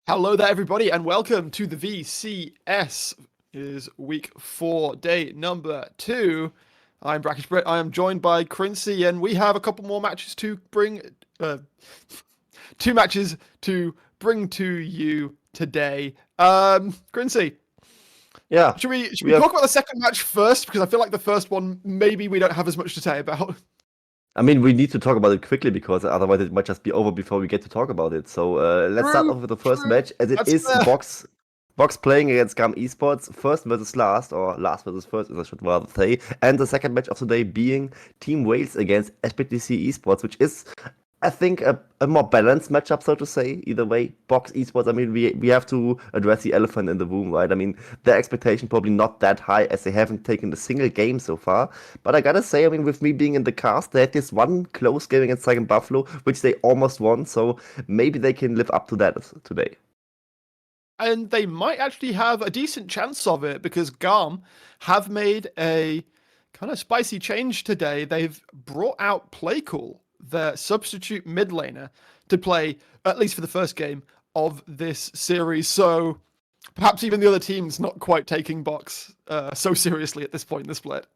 Hello there, everybody, and welcome to the VCS. It is week 4, day number 2. I'm Brackish Brit. I am joined by Quincy, and we have a couple more matches to bring. Uh, 2 matches to bring to you today. Quincy, Yeah, should we we talk have. about the second match first? Because I feel like the first one maybe we don't have as much to say about. I mean, we need to talk about it quickly because otherwise it might just be over before we get to talk about it. So let's start True, off with the first true. match, as it That's is fair. Box playing against GAM Esports, first versus last, or last versus first, as I should rather say. And the second match of the day being Team Wales against SBTC Esports, which is, I think, a more balanced matchup, so to say. Either way, Box Esports, I mean, we have to address the elephant in the room, right? I mean, their expectation probably not that high as they haven't taken a single game so far. But I gotta say, I mean, with me being in the cast, they had this one close game against Second Buffalo, which they almost won. So maybe they can live up to that today. And they might actually have a decent chance of it because GAM have made a kind of spicy change today. They've brought out Playcool, their substitute mid laner, to play at least for the first game of this series. So perhaps even the other team's not quite taking Box so seriously at this point in the split.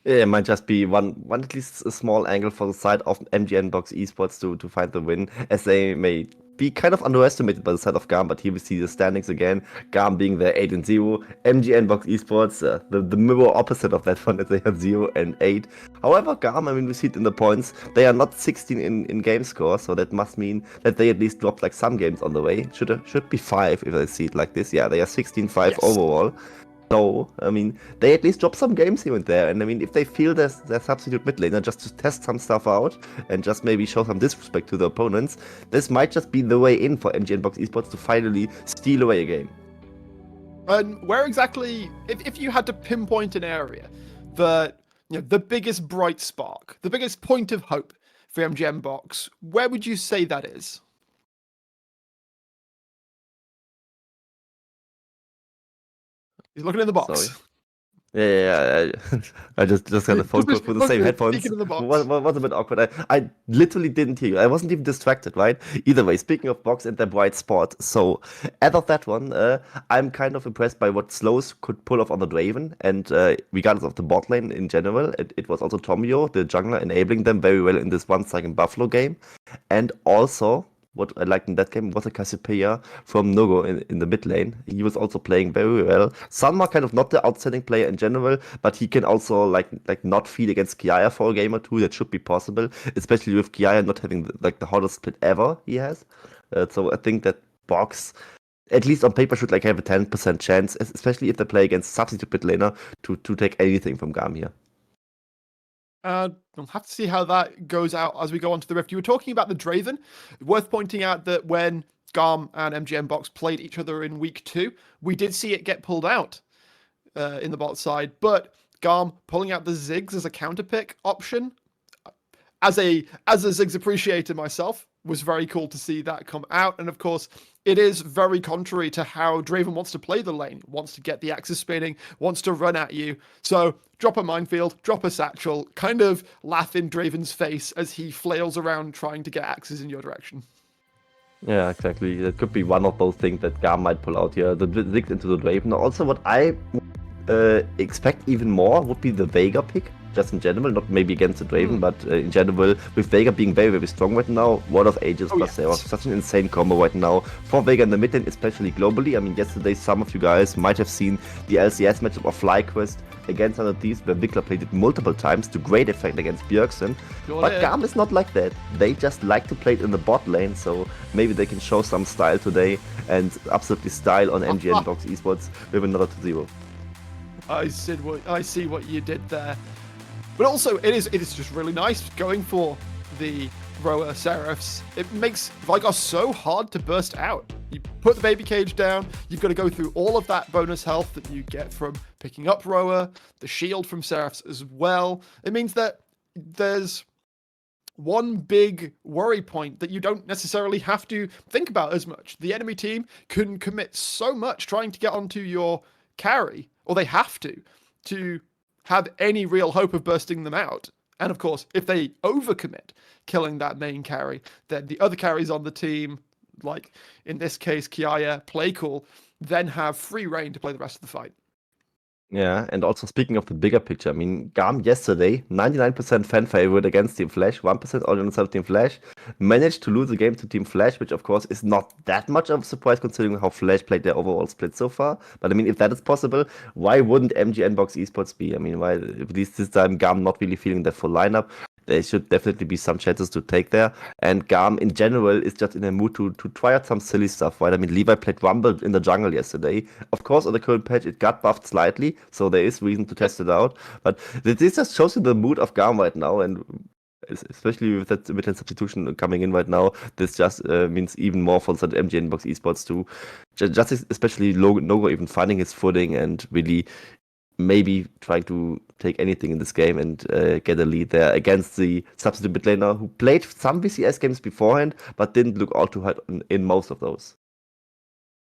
Yeah, it might just be one at least a small angle for the side of MGN Box Esports to find the win, as they may be kind of underestimated by the side of GAM. But here we see the standings again. GAM being there 8-0, MGN Box Esports the mirror opposite of that one, as they have 0-8. However, GAM, I mean, we see it in the points. They are not 16 in game score, so that must mean that they at least dropped like some games on the way. Should be 5 if I see it like this. Yeah, they are 16-5 Yes. overall. So, I mean, they at least drop some games here and there. And I mean, if they feel their substitute mid laner just to test some stuff out and just maybe show some disrespect to the opponents, this might just be the way in for MGN Box Esports to finally steal away a game. And where exactly, if you had to pinpoint an area that, the biggest bright spark, the biggest point of hope for MGM Box, where would you say that is? He's looking in the Sorry. box. Yeah. I just got a phone call through the same headphones. Speaking in the box. Was a bit awkward. I literally didn't hear you. I wasn't even distracted, right? Either way, speaking of box and their bright spot, so out of that one, I'm kind of impressed by what Slows could pull off on the Draven, and regardless of the bot lane in general, it was also Tomio, the jungler, enabling them very well in this one-second Buffalo game, and also. What I liked in that game was a Cassiopeia from Nogo in the mid lane. He was also playing very well. Sanma kind of not the outstanding player in general, but he can also like not feed against Kiaya for a game or two. That should be possible, especially with Kiaya not having like the hottest split ever he has. So I think that Box, at least on paper, should like have a 10% chance, especially if they play against substitute mid laner to take anything from Gam here. We'll have to see how that goes out as we go on to the Rift. You were talking about the Draven. Worth pointing out that when GAM and MGM Box played each other in week 2, we did see it get pulled out in the bot side, but GAM pulling out the Ziggs as a counter pick option, as a Ziggs appreciator myself, was very cool to see that come out. And of course, it is very contrary to how Draven wants to play the lane, wants to get the axis spinning, wants to run at you. So drop a minefield, drop a satchel, kind of laugh in Draven's face as he flails around trying to get axes in your direction. Yeah, exactly. That could be one of those things that Gam might pull out here. The Ziggs into the Draven. Also, what I expect even more would be the Veigar pick, just in general, not maybe against the Draven, but in general, with Veigar being very, very strong right now, Word of Ages plus Seraph, such an insane combo right now for Veigar in the mid lane, especially globally. I mean, yesterday some of you guys might have seen the LCS matchup of FlyQuest against one of these, where Vikla played it multiple times to great effect against Bjergsen. But GAM is not like that. They just like to play it in the bot lane, so maybe they can show some style today and absolutely style on MGN Box Esports with another 2-0. I see what you did there. But also, it is just really nice going for the Roa Seraphs. It makes Veigar so hard to burst out. You put the baby cage down, you've got to go through all of that bonus health that you get from picking up Roa, the shield from Seraphs as well. It means that there's one big worry point that you don't necessarily have to think about as much. The enemy team can commit so much trying to get onto your carry, or they have to have any real hope of bursting them out. And of course, if they overcommit killing that main carry, then the other carries on the team like in this case, Kiaya, play cool, then have free reign to play the rest of the fight. Yeah, and also speaking of the bigger picture, I mean, GAM yesterday, 99% fan favorite against Team Flash, 1% audience of Team Flash, managed to lose the game to Team Flash, which of course is not that much of a surprise considering how Flash played their overall split so far. But I mean, if that is possible, why wouldn't MGN Box Esports be? I mean, why, at least this time, GAM not really feeling their full lineup. There should definitely be some chances to take there. And GAM in general is just in a mood to try out some silly stuff, right? I mean, Levi played Rumble in the jungle yesterday. Of course, on the current patch, it got buffed slightly, so there is reason to test it out. But this just shows you the mood of GAM right now, and especially with that mid-lane substitution coming in right now, this just means even more for the MGN Box Esports to just especially Nogo even finding his footing and really maybe trying to take anything in this game and get a lead there against the substitute mid laner who played some VCS games beforehand but didn't look all too hot in most of those.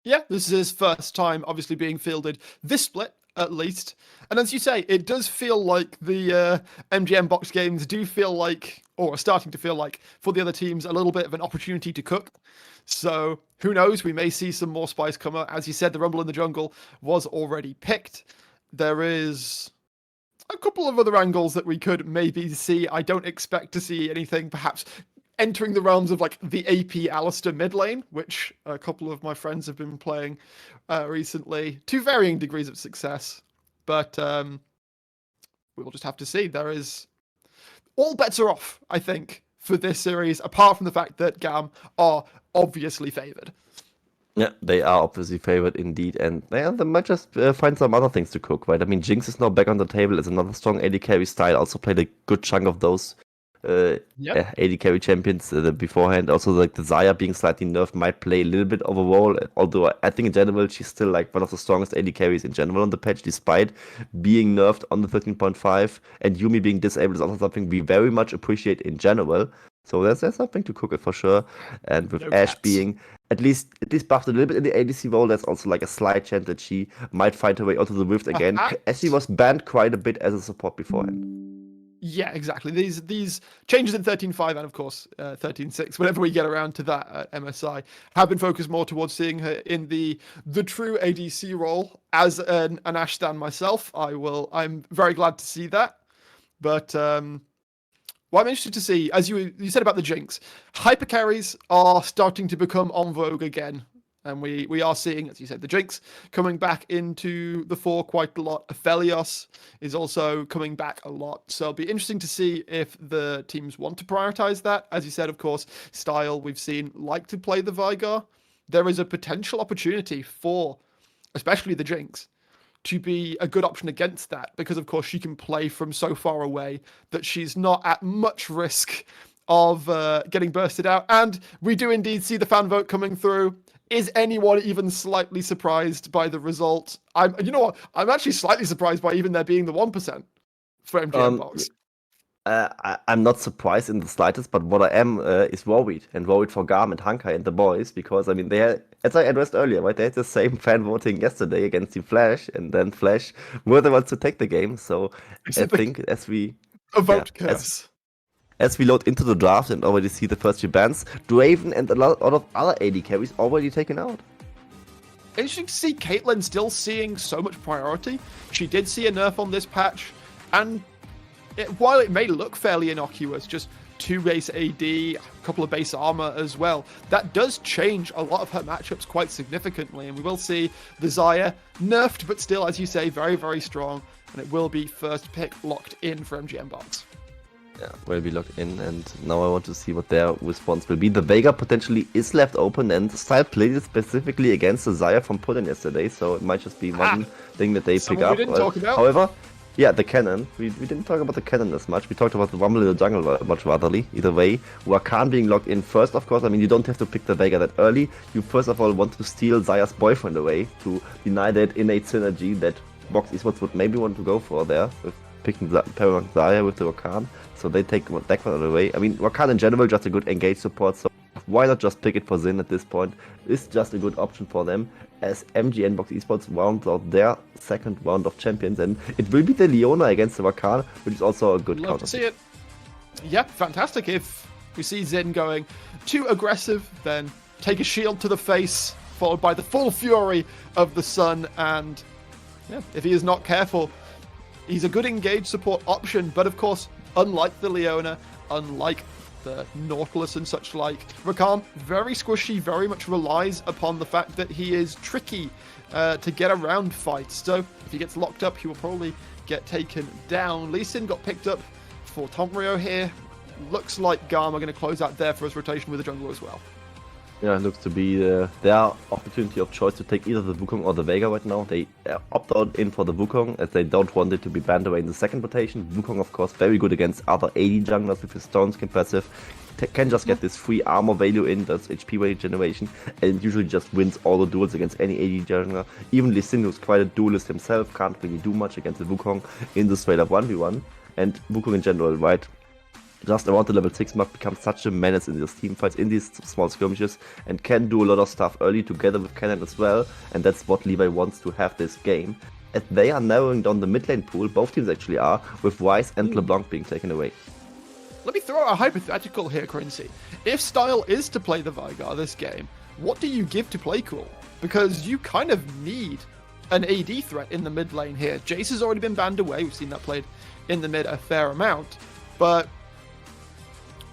Yeah, this is his first time obviously being fielded this split at least. And as you say, it does feel like the MGM box games do feel like, or are starting to feel like, for the other teams, a little bit of an opportunity to cook. So who knows, we may see some more spice come out. As you said, the Rumble in the Jungle was already picked. There is a couple of other angles that we could maybe see. I don't expect to see anything perhaps entering the realms of like the AP Alistair mid lane, which a couple of my friends have been playing recently to varying degrees of success. But we will just have to see. There is all bets are off, I think, for this series, apart from the fact that GAM are obviously favored. Yeah, they are obviously favored indeed, and they might just find some other things to cook, right? I mean, Jinx is now back on the table as another strong AD carry style. Also played a good chunk of those AD carry champions beforehand. Also, like the Xayah being slightly nerfed might play a little bit of a role, although I think in general she's still like one of the strongest AD carries in general on the patch, despite being nerfed on the 13.5, and Yuumi being disabled is also something we very much appreciate in general. So there's something to cook it for sure. And with Ashe being at least buffed a little bit in the ADC role, there's also like a slight chance that she might find her way onto the Rift again, as she was banned quite a bit as a support beforehand. Yeah, exactly. These changes in 13.5 and of course 13.6, whenever we get around to that at MSI, have been focused more towards seeing her in the true ADC role. As an Ashe stan myself, I'm very glad to see that. But well, I'm interested to see, as you said about the Jinx, hyper carries are starting to become en vogue again. And we are seeing, as you said, the Jinx coming back into the fore quite a lot. Aphelios is also coming back a lot. So it'll be interesting to see if the teams want to prioritize that. As you said, of course, Style, we've seen, like to play the Veigar. There is a potential opportunity for, especially the Jinx, to be a good option against that, because of course she can play from so far away that she's not at much risk of getting bursted out. And we do indeed see the fan vote coming through. Is anyone even slightly surprised by the result? You know what? I'm actually slightly surprised by even there being the 1% for MGM Box. I'm not surprised in the slightest, but what I am is worried, and worried for Garm and Hankai and the boys, because I mean they had, as I addressed earlier, right? They had the same fan voting yesterday against the Flash, and then Flash were the ones to take the game. So I think as we vote curse. As we load into the draft and already see the first few bans, Draven and a lot of other AD carries already taken out. Interesting to see Caitlyn still seeing so much priority. She did see a nerf on this patch, and while it may look fairly innocuous, just 2 base AD, a couple of base armor as well, that does change a lot of her matchups quite significantly, and we will see the Xayah nerfed, but still, as you say, very, very strong, and it will be first pick locked in for MGM Box. Yeah, will be locked in, and now I want to see what their response will be. The Veigar potentially is left open, and Style played it specifically against the Xayah from Putin yesterday, so it might just be one thing that they pick up. However, yeah, the cannon. We didn't talk about the cannon as much. We talked about the Rumble in the Jungle much ratherly. Either way, Rakan being locked in first, of course. I mean, you don't have to pick the Veigar that early. You first of all want to steal Xayah's boyfriend away to deny that innate synergy that Box Esports would maybe want to go for there, with picking pairing Xayah with the Rakan. So they take that one away. I mean, Rakan in general just a good engage support, so why not just pick it for Xin at this point? It's just a good option for them as MGN Box Esports rounds out their second round of champions, and it will be the Leona against the Rakan, which is also a good counter. Love to see it. Yep, fantastic. If we see Xin going too aggressive, then take a shield to the face, followed by the full fury of the sun, and yeah, if he is not careful, he's a good engaged support option, but of course, unlike the Leona, unlike the Nautilus and such like, Rakan, very squishy, very much relies upon the fact that he is tricky to get around fights. So if he gets locked up, he will probably get taken down. Lee Sin got picked up for Tomrio here. Looks like GAM are going to close out their first rotation with the jungler as well. Yeah, it looks to be their opportunity of choice to take either the Wukong or the Vega right now. They opt out in for the Wukong as they don't want it to be banned away in the second rotation. Wukong, of course, very good against other AD junglers with his stones passive. Can just get this free armor value in, does HP value generation, and usually just wins all the duels against any AD jungler. Even Lee Sin, who's quite a duelist himself, can't really do much against the Wukong in the straight up 1v1. And Wukong in general, right? Just around the level 6 mark becomes such a menace in these team fights, in these small skirmishes, and can do a lot of stuff early together with Cannon as well, and that's what Levi wants to have this game. As they are narrowing down the mid lane pool, both teams actually are, with Wise and LeBlanc being taken away. Let me throw out a hypothetical here, Quincy. If Style is to play the Veigar this game, what do you give to Playcool? Because you kind of need an AD threat in the mid lane here. Jace has already been banned away, we've seen that played in the mid a fair amount, but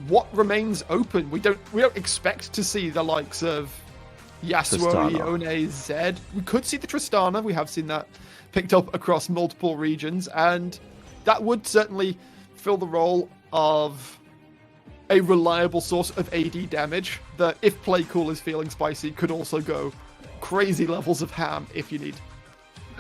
what remains open? We don't expect to see the likes of Yasuo, Ione, Zed. We could see the Tristana. We have seen that picked up across multiple regions, and that would certainly fill the role of a reliable source of AD damage that, if Playcool is feeling spicy, could also go crazy levels of ham if you need.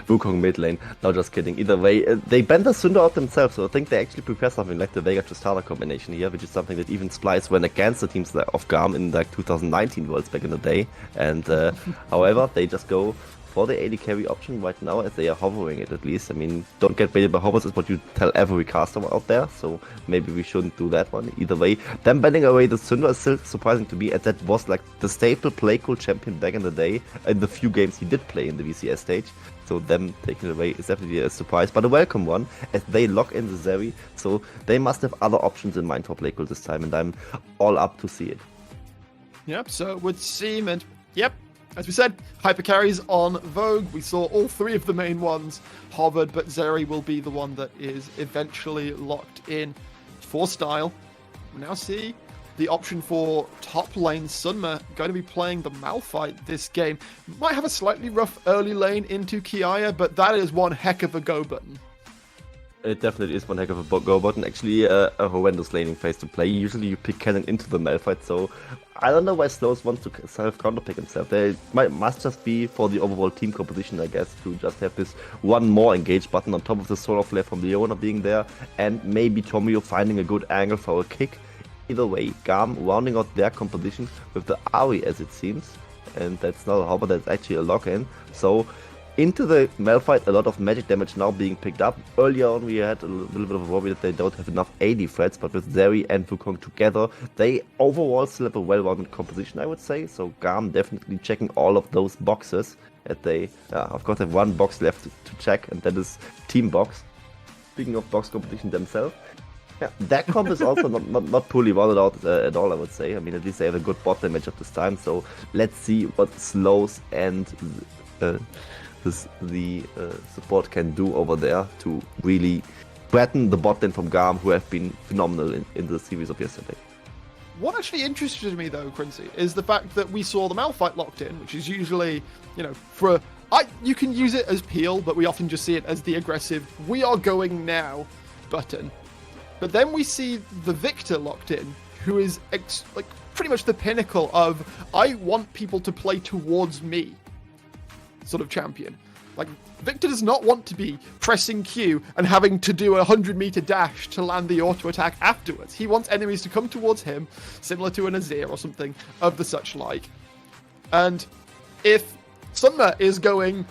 Wukong mid lane. No, just kidding. Either way, they banned the Syndra out themselves, so I think they actually prepare something like the Vega Tristana combination here, which is something that even Splice went against the teams of GAM in like 2019 Worlds back in the day. And however, they just go for the AD carry option right now, as they are hovering it at least. I mean, don't get baited by hovers is what you tell every caster out there, so maybe we shouldn't do that one. Either way, them banning away the Syndra is still surprising to me, as that was like the staple Playcool champion back in the day, in the few games he did play in the VCS stage. So them taking it away is definitely a surprise, but a welcome one, as they lock in the Zeri, so they must have other options in mind for Playcool this time, and I'm all up to see it. Yep, so it would seem, and yep, as we said, hyper carries on Vogue. We saw all three of the main ones hovered, but Zeri will be the one that is eventually locked in for Style. We now see the option for top lane. Sunma going to be playing the Malphite this game. Might have a slightly rough early lane into Kiaya, but that is one heck of a go button. It definitely is one heck of a go button. Actually, a horrendous laning phase to play. Usually you pick Cannon into the Malphite, so I don't know why Slows wants to self-counterpick himself. They must just be for the overall team composition, I guess, to just have this one more engage button on top of the Solar Flare from Leona being there, and maybe Tomio finding a good angle for a kick. Either way, GAM rounding out their composition with the Ari, as it seems, and that's not a hover, that's actually a lock-in. So into the Malphite, a lot of magic damage now being picked up. Earlier on we had a little bit of a worry that they don't have enough AD threats, but with Zeri and Wukong together, they overall still have a well-rounded composition, I would say. So GAM definitely checking all of those boxes. And they, of course, have one box left to check, and that is Team Box. Speaking of box competition themselves, yeah, that comp is also not poorly rounded out at all, I would say. I mean, at least they have a good bot damage at this time. So let's see what Slows and the support can do over there to really threaten the bot lane from GAM, who have been phenomenal in the series of yesterday. What actually interested me, though, Quincy, is the fact that we saw the Malphite locked in, which is usually, you can use it as peel, but we often just see it as the aggressive, we are going now button. But then we see the Victor locked in, who is pretty much the pinnacle of, I want people to play towards me sort of champion. Like, Victor does not want to be pressing Q and having to do a 100-meter dash to land the auto attack afterwards. He wants enemies to come towards him, similar to an Azir or something of the such like. And if Sunma is going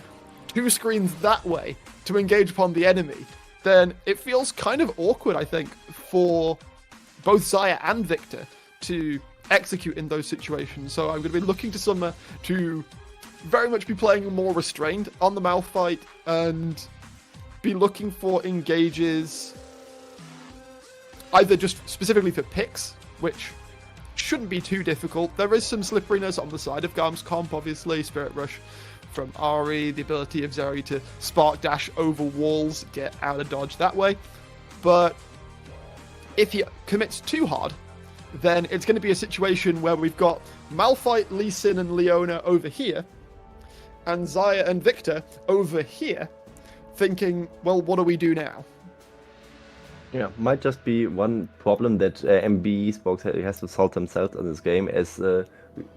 2 screens that way to engage upon the enemy, then it feels kind of awkward, I think, for both Xayah and Victor to execute in those situations. So I'm going to be looking to Sunma to very much be playing more restrained on the Malphite and be looking for engages either just specifically for picks, which shouldn't be too difficult. There is some slipperiness on the side of GAM's comp, obviously. Spirit Rush from Ari, the ability of Zeri to spark dash over walls, get out of dodge that way. But if he commits too hard, then it's going to be a situation where we've got Malphite, Lee Sin, and Leona over here, and Xayah and Victor over here, thinking, well, what do we do now? Yeah, might just be one problem that MBE Xbox has to solve themselves in this game, as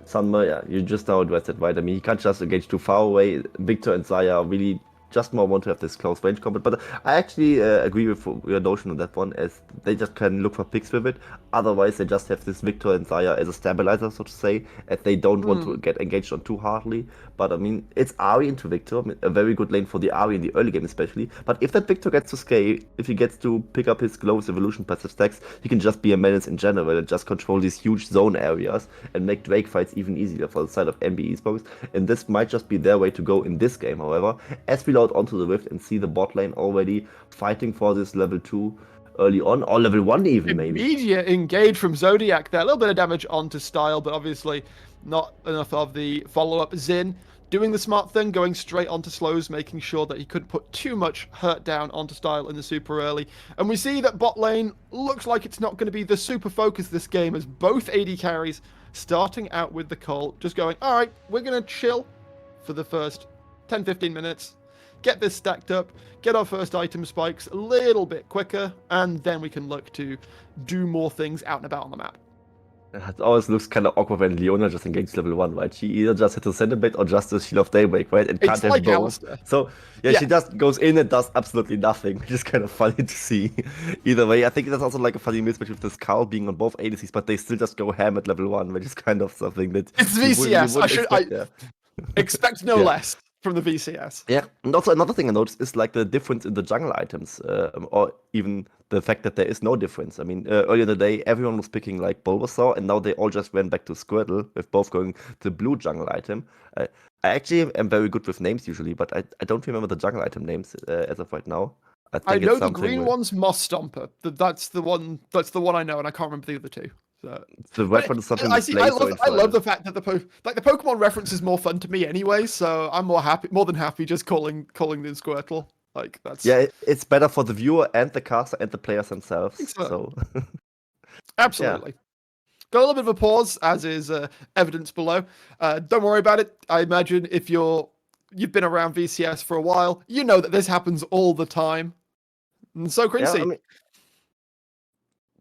Sunma, yeah, you just now addressed it, right? I mean, he can't just engage too far away. Victor and Xayah really just more want to have this close range combat, but I actually agree with your notion on that one, as they just can look for picks with it. Otherwise, they just have this Victor and Xayah as a stabilizer, so to say, as they don't want to get engaged on too hardly. But I mean, it's Ari into Victor, a very good lane for the Ari in the early game especially. But if that Victor gets to scale, if he gets to pick up his Glow's Evolution passive stacks, he can just be a menace in general and just control these huge zone areas and make Drake fights even easier for the side of MBE Xbox. And this might just be their way to go in this game, however, as we load onto the Rift and see the bot lane already fighting for this level 2 early on, or level 1 even maybe. Immediate engage from Zodiac there. A little bit of damage onto Style, but obviously not enough of the follow-up. Xin doing the smart thing, going straight onto slows, making sure that he couldn't put too much hurt down onto Style in the super early. And we see that bot lane looks like it's not going to be the super focus this game, as both AD carries starting out with the Colt, just going, all right, we're going to chill for the first 10-15 minutes, get this stacked up, get our first item spikes a little bit quicker, and then we can look to do more things out and about on the map. It always looks kind of awkward when Leona just engages level 1, right? She either just hits a Centipede or just a Shield of Daybreak, right? And can't have like both. Alistair. So, yeah, she just goes in and does absolutely nothing, which is kind of funny to see. Either way, I think that's also like a funny mismatch with this Carl being on both ADCs, but they still just go ham at level 1, which is kind of something that... It's VCS. Expect no less from the VCS. Yeah, and also another thing I noticed is like the difference in the jungle items, or even the fact that there is no difference. I mean, earlier in the day, everyone was picking like Bulbasaur, and now they all just went back to Squirtle, with both going the blue jungle item. I actually am very good with names usually, but I don't remember the jungle item names as of right now. I know the green one's Moss Stomper. That's the one I know, and I can't remember the other two. So, the red one is something I love the fact that the Pokemon reference is more fun to me anyway, so I'm more than happy just calling the Squirtle. Like that's it's better for the viewer and the caster and the players themselves. So absolutely. Got a little bit of a pause, as is evidence below. Don't worry about it. I imagine if you've been around VCS for a while, you know that this happens all the time. And so crazy. Yeah, I mean,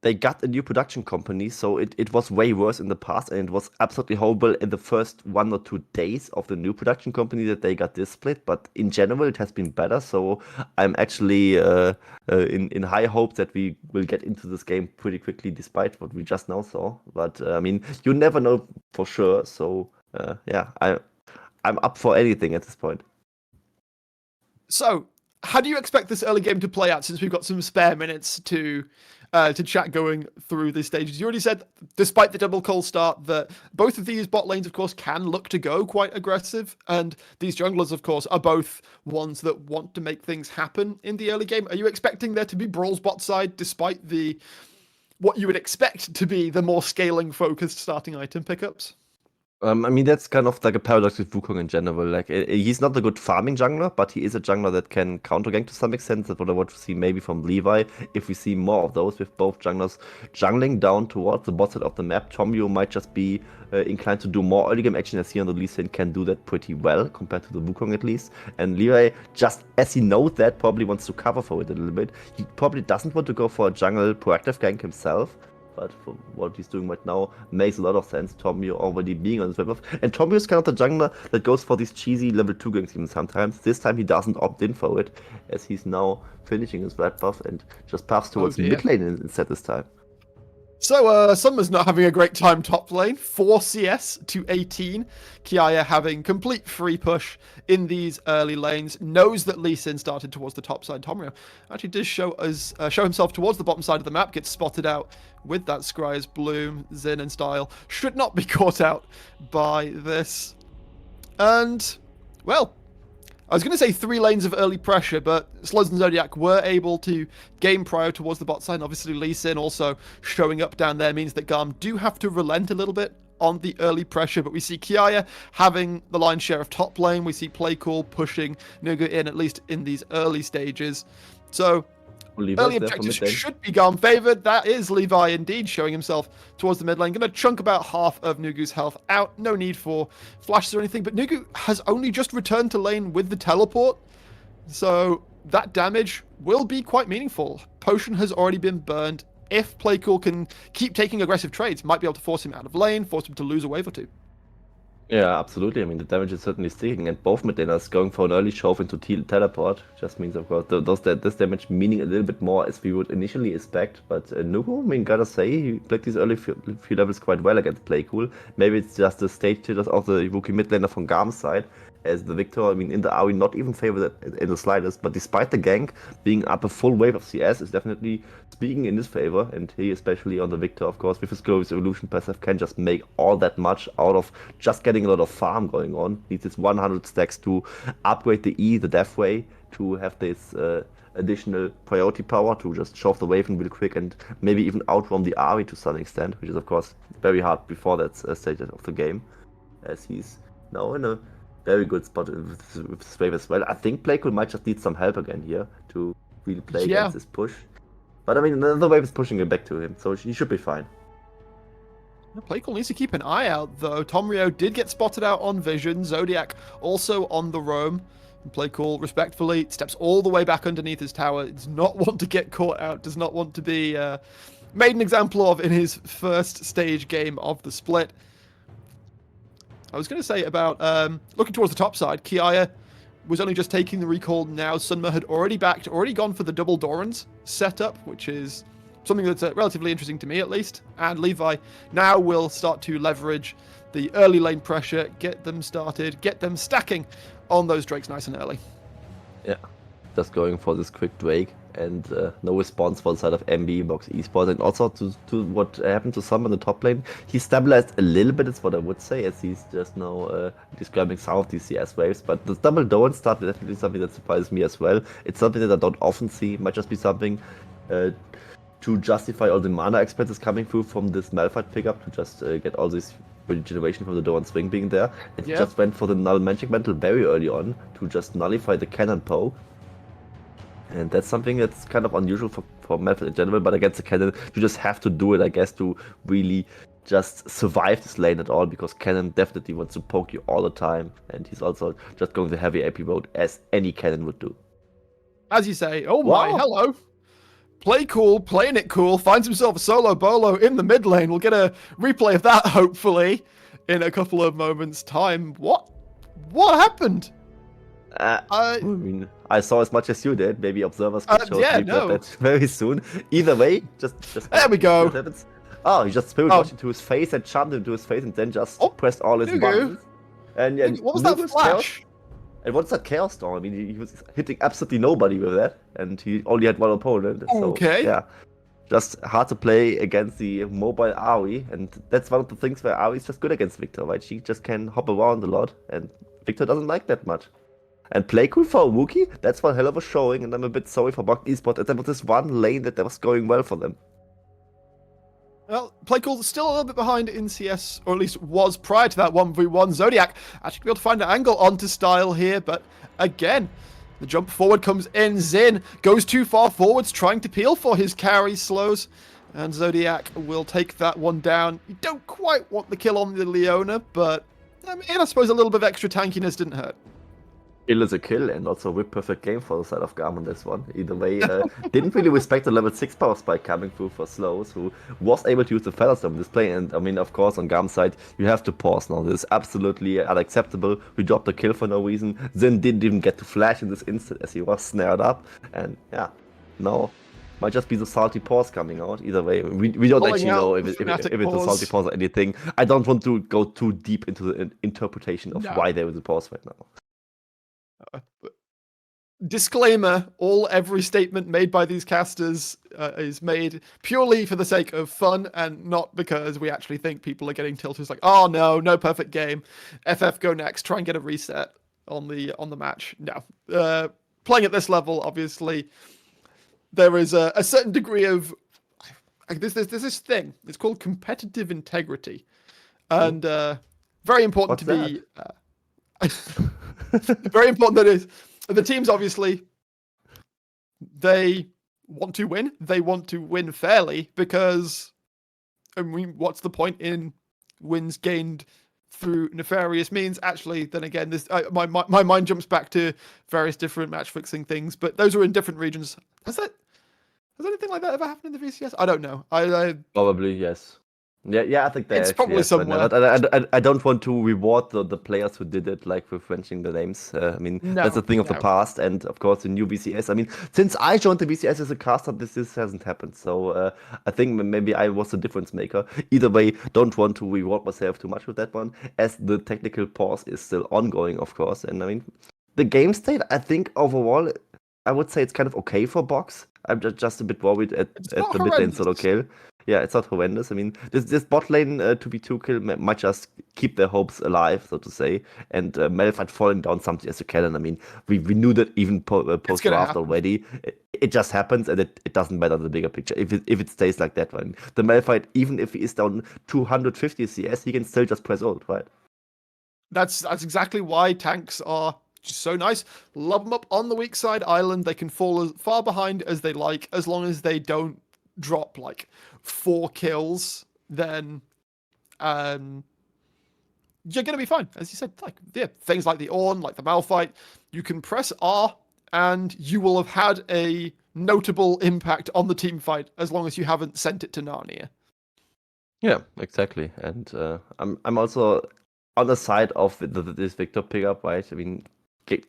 they got a new production company, so it was way worse in the past, and it was absolutely horrible in the first 1 or 2 days of the new production company that they got this split. But in general, it has been better. So I'm actually in high hope that we will get into this game pretty quickly, despite what we just now saw. But I mean, you never know for sure. So yeah, I'm up for anything at this point. So, how do you expect this early game to play out, since we've got some spare minutes to chat going through these stages? You already said, despite the double cold start, that both of these bot lanes, of course, can look to go quite aggressive, and these junglers, of course, are both ones that want to make things happen in the early game. Are you expecting there to be brawls bot side, despite what you would expect to be the more scaling-focused starting item pickups? I mean, that's kind of like a paradox with Wukong in general. Like, he's not a good farming jungler, but he is a jungler that can counter gank to some extent. That's what I want to see maybe from Levi. If we see more of those with both junglers jungling down towards the bot side of the map, Tomio might just be inclined to do more early game action, as he on the Lee Sin can do that pretty well compared to the Wukong at least. And Levi, just as he knows that, probably wants to cover for it a little bit. He probably doesn't want to go for a jungle proactive gank himself. But for what he's doing right now makes a lot of sense. Tomio already being on his web buff. And Tomio is kind of the jungler that goes for these cheesy level 2 ganks even sometimes. This time he doesn't opt in for it, as he's now finishing his red buff and just paths towards mid lane instead this time. So, Summer's not having a great time top lane. 4 CS to 18. Kiaya having complete free push in these early lanes. Knows that Lee Sin started towards the top side. Tomrio actually does show himself towards the bottom side of the map. Gets spotted out with that Scryer's Bloom. Xin and Style should not be caught out by this. And, well, I was going to say 3 lanes of early pressure, but Slows and Zodiac were able to game prio towards the bot side. And obviously, Lee Sin also showing up down there means that GAM do have to relent a little bit on the early pressure. But we see Kiaya having the lion's share of top lane. We see Playcool pushing Nugu in, at least in these early stages. So early objectives should be GAM favored. That is Levi indeed showing himself towards the mid lane. Going to chunk about half of Nugu's health out. No need for flashes or anything. But Nugu has only just returned to lane with the teleport. So that damage will be quite meaningful. Potion has already been burned. If Playcool can keep taking aggressive trades, might be able to force him out of lane, force him to lose a wave or two. Yeah, absolutely. I mean, the damage is certainly sticking, and both mid laners going for an early shove into teleport just means, of course, this damage meaning a little bit more as we would initially expect. But Nugu, I mean, gotta say, he played these early few levels quite well against Playcool. Maybe it's just the stage jitters of the rookie mid laner from GAM's side, as the Victor, I mean, in the AoE not even favored in the slightest, but despite the gank, being up a full wave of CS is definitely speaking in his favor, and he, especially on the Victor, of course, with his Glorious Evolution passive, can just make all that much out of just getting a lot of farm going on. Needs his 100 stacks to upgrade the E, the Death Ray, to have this additional priority power to just shove the wave in real quick and maybe even outrun the Ari to some extent, which is, of course, very hard before that stage of the game, as he's now in a very good spot with this wave as well. I think Playcool might just need some help again here to really play against this push. But I mean, the wave is pushing it back to him, so he should be fine. Playcool needs to keep an eye out, though. Tomrio did get spotted out on Vision. Zodiac also on the roam. And Playcool respectfully steps all the way back underneath his tower. Does not want to get caught out. Does not want to be made an example of in his first stage game of the split. I was going to say about looking towards the top side, Kiaya was only just taking the recall now. Sunma had already gone for the double Dorans setup, which is something that's relatively interesting to me at least. And Levi now will start to leverage the early lane pressure, get them started, get them stacking on those Drakes nice and early. Yeah, just going for this quick Drake. And no response for the side of MBE Box Esports, and also to what happened to Sam in the top lane. He stabilized a little bit, is what I would say, as he's just now describing some of these CS waves. But the double Doran start is definitely something that surprises me as well. It's something that I don't often see. It might just be something to justify all the mana expenses coming through from this Malphite pickup to just get all this regeneration from the Doran swing being there. And he just went for the null magic mantle very early on to just nullify the cannon poke. And that's something that's kind of unusual for Malphite in general, but against the cannon, you just have to do it, I guess, to really just survive this lane at all, because cannon definitely wants to poke you all the time, and he's also just going the heavy AP road, as any cannon would do. As you say, oh my, hello. Playcool, playing it cool, finds himself a solo bolo in the mid lane. We'll get a replay of that, hopefully, in a couple of moments' time. What happened? I mean, I saw as much as you did. Maybe observers can show that very soon. Either way, just there we go. Oh, he just spirit watched into his face and jumped into his face and then just pressed all his buttons. And what was that flash? And what's that Chaos Storm? I mean, he was hitting absolutely nobody with that, and he only had one opponent. So, yeah, just hard to play against the mobile Ari, and that's one of the things where Ari is just good against Victor, right? She just can hop around a lot, and Victor doesn't like that much. And Playcool for a rookie, that's one hell of a showing, and I'm a bit sorry for Box Esports. There was this one lane that was going well for them. Well, Playcool still a little bit behind in CS, or at least was prior to that 1v1. Zodiac actually be able to find an angle onto Style here, but again, the jump forward comes in. Xin goes too far forwards, trying to peel for his carry slows, and Zodiac will take that one down. You don't quite want the kill on the Leona, but I mean, I suppose a little bit of extra tankiness didn't hurt. Kill is a kill, and also a whip perfect game for the side of GAM on this one. Either way, didn't really respect the level 6 power spike coming through for Slows, who was able to use the Featherstorm in this play. And I mean, of course, on GAM's side, you have to pause now. This is absolutely unacceptable. We dropped the kill for no reason. Xin didn't even get to flash in this instant as he was snared up. And yeah, now might just be the salty pause coming out. Either way, we don't actually know if it's a salty pause or anything. I don't want to go too deep into the interpretation of why there is a pause right now. Disclaimer, every statement made by these casters is made purely for the sake of fun and not because we actually think people are getting tilted. It's like, oh no perfect game. FF go next, try and get a reset. on the match. No, playing at this level, obviously, there is a certain degree of there's this thing. It's called competitive integrity, and very important What's to that? be very important. That is, the teams obviously they want to win. They want to win fairly because, I mean, what's the point in wins gained through nefarious means? Actually, then again, this my mind jumps back to various different match fixing things, but those are in different regions. Has anything like that ever happened in the VCS? I don't know. I Probably, yes. Yeah, I think they it's actually probably have, but somewhere. I don't want to reward the players who did it, like with mentioning the names. I mean, that's a No, thing of the no. past, and of course, the new VCS. I mean, since I joined the VCS as a caster, this hasn't happened. So I think maybe I was the difference maker. Either way, don't want to reward myself too much with that one, as the technical pause is still ongoing, of course. And I mean, the game state, I think overall, I would say it's kind of okay for Box. I'm just a bit worried It's at not the mid lane solo horrendous. kill. Yeah, it's not horrendous. I mean, this bot lane 2v2 kill might just keep their hopes alive, so to say. And Malphite falling down something as a cannon. I mean, we knew that even It's post gonna draft happen. already. It just happens, and it doesn't matter the bigger picture. If it stays like that, right? The Malphite, even if he is down 250 CS, he can still just press ult, right? That's exactly why tanks are just so nice. Lob them up on the weak side island. They can fall as far behind as they like, as long as they don't drop like 4 kills. Then um, you're gonna be fine. As you said, like yeah, things like the Ornn, like the Malphite, you can press R and you will have had a notable impact on the team fight as long as you haven't sent it to Narnia. Yeah, exactly. And I'm also on the side of this Victor pickup, right? I mean,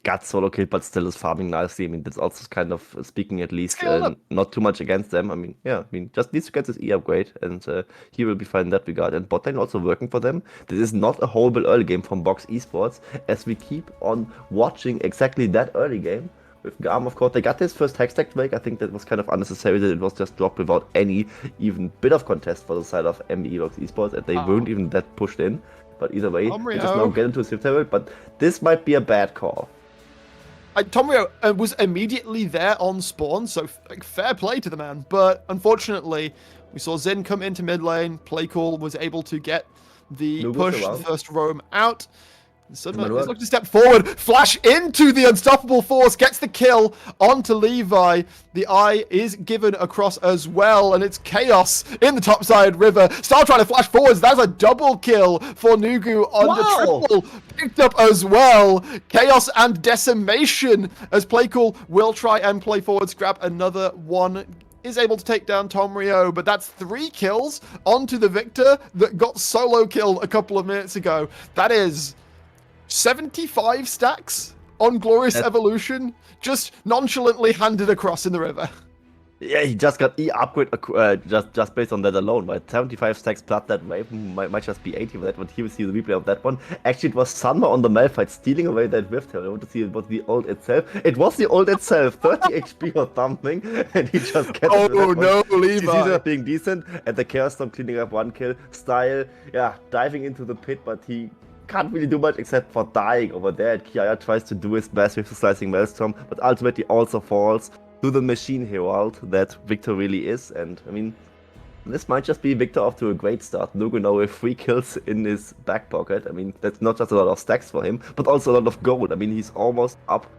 got solo kill, but still is farming nicely. I mean, that's also kind of speaking at least Scale it up. not too much against them. I mean, yeah, I mean, just needs to get this E upgrade, and he will be fine in that regard. And bot lane also working for them. This is not a horrible early game from Box Esports, as we keep on watching exactly that early game. With GAM, of course, they got this first Hextech break. I think that was kind of unnecessary that it was just dropped without any even bit of contest for the side of MBE Box Esports, and they weren't even that pushed in. But either way, they just now Tomrio. get into a Swift level, but this might be a bad call. Tomrio was immediately there on spawn, so like, fair play to the man. But unfortunately, we saw Zin come into mid lane. Playcool was able to get the Nugo's push, the around. first roam out. It might Suddenly, he's work. looking to step forward, flash into the unstoppable force, gets the kill onto Levi. The eye is given across as well, and it's chaos in the topside river. Star trying to flash forwards. That's a double kill for Nugu on the triple picked up as well. Chaos and decimation as Playcool will try and play forwards, grab another one. Is able to take down Tomrio, but that's 3 kills onto the Victor that got solo killed a couple of minutes ago. That is 75 stacks on Glorious That, Evolution, just nonchalantly handed across in the river. yeah, he just got E upgrade just based on that alone, right? 75 stacks plus that wave might just be 80 for that, but here we see the replay of that one. Actually, it was Sunma on the Malphite stealing away that Rift Herald. I want to see what the ult itself. It was the ult itself, 30 HP or something, and he just gets Oh it with that one. no, She's Levi. being decent, and the Chaos Storm cleaning up 1 kill. Style, yeah, diving into the pit, but he can't really do much except for dying over there. Kiaya tries to do his best with the Slicing Maelstrom, but ultimately also falls to the machine herald that Victor really is. And I mean, this might just be Victor off to a great start. Nugu now with 3 kills in his back pocket. I mean, that's not just a lot of stacks for him, but also a lot of gold. I mean, he's almost up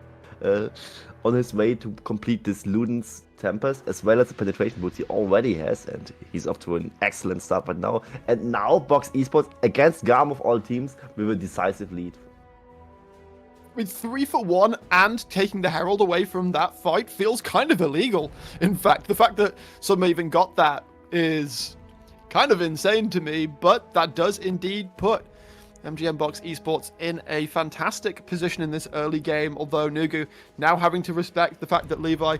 on his way to complete this Luden's Tempest, as well as the penetration boots he already has, and he's off to an excellent start right now. And now Box Esports against GAM of all teams with a decisive lead. With 3 for 1 and taking the Herald away from that fight feels kind of illegal. In fact, the fact that some even got that is kind of insane to me, but that does indeed put MGM Box Esports in a fantastic position in this early game, although Nugu now having to respect the fact that Levi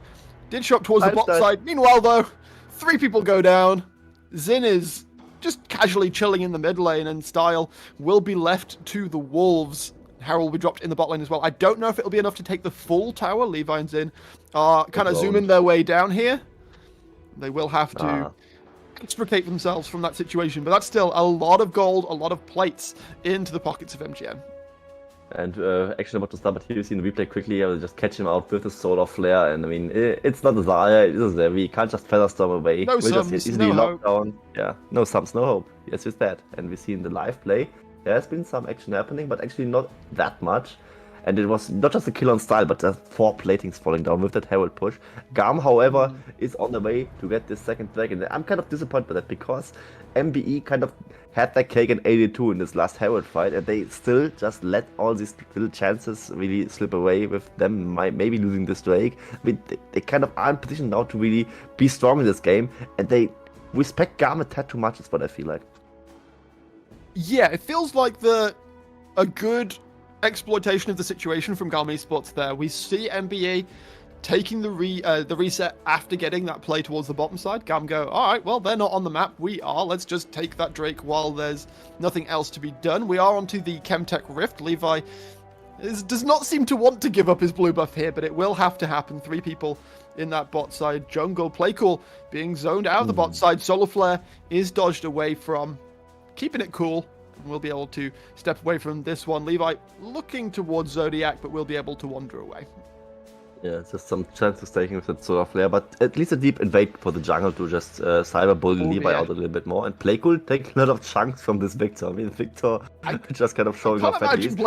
did show up towards the bot side. Meanwhile, though, 3 people go down. Zin is just casually chilling in the mid lane, and Style will be left to the Wolves. Herald will be dropped in the bot lane as well. I don't know if it'll be enough to take the full tower. Levi and Zin are kind of zooming their way down here. They will have to extricate themselves from that situation, but that's still a lot of gold, a lot of plates into the pockets of MGM. And actually about to start, but here you see in the replay quickly, I will just catch him out with the Solar Flare, and I mean, it's not a Zarya, it is a Zevi, you can't just Featherstorm away. No We'll just sums, easily no lock hope. down. Yeah, no sums, no hope. Yes, with that. And we see in the live play, there has been some action happening, but actually not that much. And it was not just a kill on style, but 4 platings falling down with that Herald push. GAM, however, is on the way to get this second dragon. I'm kind of disappointed by that because MBE kind of had their cake in 82 in this last Herald fight, and they still just let all these little chances really slip away with them maybe losing this Drake. I mean, they kind of are in position now to really be strong in this game, and they respect GAM a tad too much, is what I feel like. Yeah, it feels like a good exploitation of the situation from GAM Esports there. We see MBE taking the reset after getting that play towards the bottom side. GAM go, all right, well, they're not on the map. We are. Let's just take that Drake while there's nothing else to be done. We are onto the Chemtech Rift. Levi does not seem to want to give up his blue buff here, but it will have to happen. 3 people in that bot side jungle. Playcool being zoned out of the bot side. Solar Flare is dodged away from, keeping it cool. We'll be able to step away from this one. Levi looking towards Zodiac, but we'll be able to wander away. Yeah, just some chances taking with that Solar Flare, but at least a deep invade for the jungle to just cyber bully Levi out a little bit more. And Playcool taking a lot of chunks from this Victor. I mean, Victor just kind of showing off at least.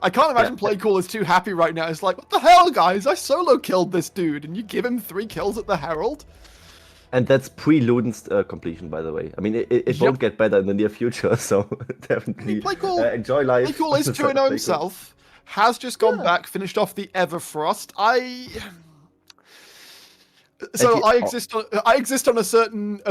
I can't imagine Playcool is too happy right now. It's like, what the hell, guys? I solo killed this dude, and you give him 3 kills at the Herald? And that's pre-Luden's completion, by the way. I mean, it won't get better in the near future, so definitely enjoy life. Playcool is 2-0 himself, has just gone back, finished off the Everfrost. I exist on a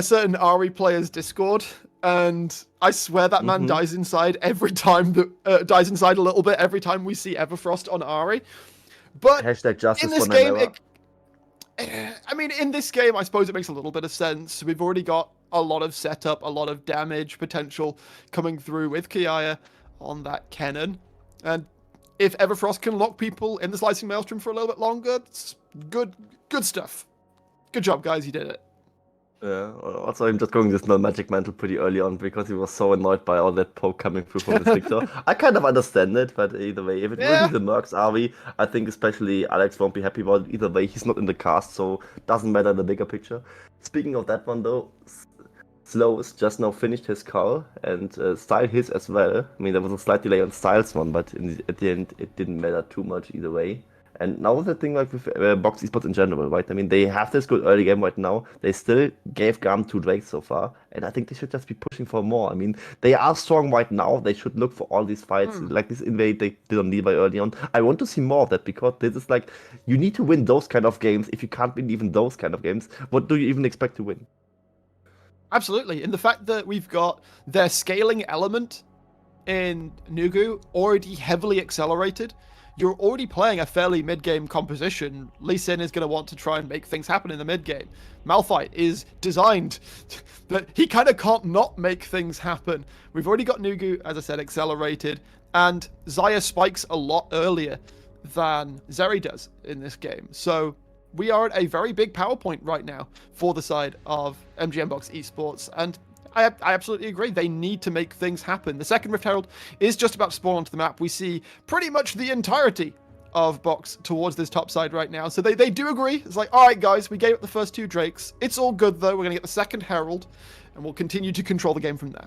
certain Ari player's Discord, and I swear that man dies inside every time dies inside a little bit every time we see Everfrost on Ari. But hashtag justice in this for game, Nightmare. in this game, I suppose it makes a little bit of sense. We've already got a lot of setup, a lot of damage potential coming through with Kiaya on that Kennen. And if Everfrost can lock people in the Slicing Maelstrom for a little bit longer, it's good stuff. Good job, guys, you did it. Yeah, also I'm just going this non-magic mantle pretty early on because he was so annoyed by all that poke coming through from this Victor. I kind of understand it, but either way, if it will be the Mercs RV, I think especially Alex won't be happy about it. Either way, he's not in the cast, so doesn't matter in the bigger picture. Speaking of that one though, Slows just now finished his call and Style his as well. I mean, there was a slight delay on Styles one, but at the end, it didn't matter too much either way. And now the thing like with Box Esports in general, right? I mean, they have this good early game right now. They still gave GAM 2 Drakes so far, and I think they should just be pushing for more. I mean, they are strong right now. They should look for all these fights, like this invade they did on Levi early on. I want to see more of that because this is like, you need to win those kind of games. If you can't win even those kind of games, what do you even expect to win? Absolutely. And the fact that we've got their scaling element in Nugu already heavily accelerated, you're already playing a fairly mid-game composition. Lee Sin is going to want to try and make things happen in the mid-game. Malphite is designed that he kind of can't not make things happen. We've already got Nugu, as I said, accelerated, and Xayah spikes a lot earlier than Zeri does in this game. So we are at a very big power point right now for the side of MGM Box Esports, and I absolutely agree. They need to make things happen. The second Rift Herald is just about to spawn onto the map. We see pretty much the entirety of Box towards this top side right now. So they do agree. It's like, all right, guys, we gave up the first 2 Drakes. It's all good, though. We're going to get the second Herald, and we'll continue to control the game from there.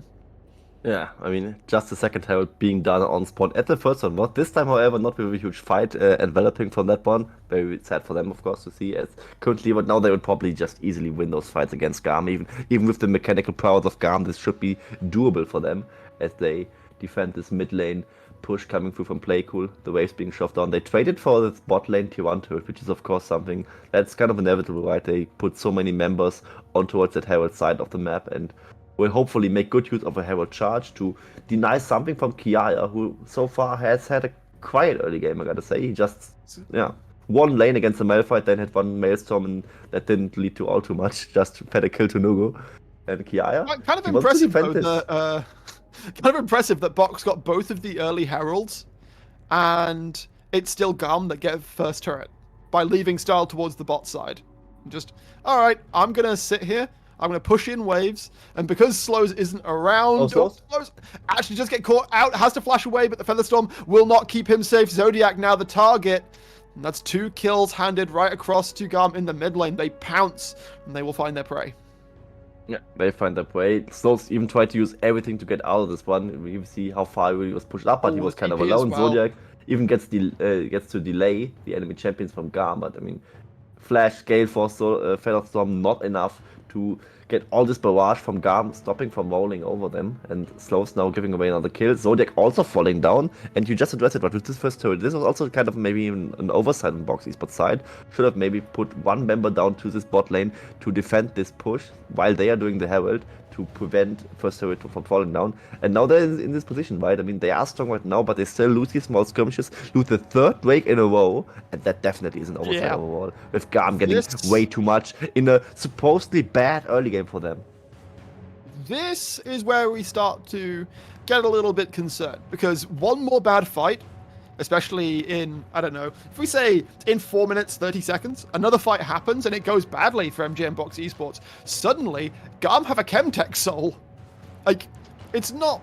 Yeah, I mean, just the second Herald being done on spawn at the first one. Not this time, however, not with a huge fight enveloping from that one. Very sad for them, of course, to see as currently, but now they would probably just easily win those fights against GAM. Even with the mechanical prowess of GAM, this should be doable for them as they defend this mid lane push coming through from Playcool. The waves being shoved down. They traded for this bot lane tier 1 turret, which is, of course, something that's kind of inevitable, right? They put so many members on towards that Herald side of the map and will hopefully make good use of a Herald charge to deny something from Kiaya, who so far has had a quiet early game, I gotta say. He just, one lane against the Malphite, then had 1 Maelstrom, and that didn't lead to all too much, just fed a kill to Nugu. And Kiaya, kind of impressive, though, kind of impressive that Box got both of the early Heralds, and it's still GAM that get first turret by leaving Style towards the bot side. Just, all right, I'm gonna sit here. I'm going to push in waves, and because Slows isn't around, Oh, Slows? Slows actually just get caught out, has to flash away, but the Featherstorm will not keep him safe. Zodiac now the target. And that's 2 kills handed right across to GAM in the mid lane. They pounce, and they will find their prey. Yeah, they find their prey. Slows even tried to use everything to get out of this one. We see how far he was pushed up, but he was kind of TP as alone. well. Zodiac even gets to delay the enemy champions from GAM, but I mean, Flash, Gale Force, Featherstorm, not enough to get all this barrage from GAM, stopping from rolling over them, and Slows now giving away another kill. Zodiac also falling down, and you just addressed it, but with this first turret, this was also kind of maybe even an oversight on Box Esports side. Should have maybe put one member down to this bot lane to defend this push while they are doing the Herald to prevent first turret from falling down. And now they're in this position, right? I mean, they are strong right now, but they still lose these small skirmishes, lose the 3rd Drake in a row, and that definitely is an oversight overall. With GAM getting way too much in a supposedly bad early game for them. This is where we start to get a little bit concerned, because one more bad fight, especially in, I don't know, if we say in 4 minutes, 30 seconds, another fight happens and it goes badly for MGM Box Esports. Suddenly, GAM have a Chemtech Soul. Like, it's not...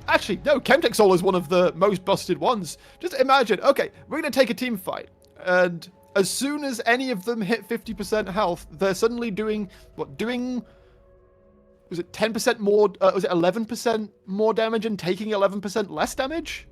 Actually, no, Chemtech Soul is one of the most busted ones. Just imagine, okay, we're going to take a team fight, and as soon as any of them hit 50% health, they're suddenly doing, was it 10% more, was it 11% more damage and taking 11% less damage?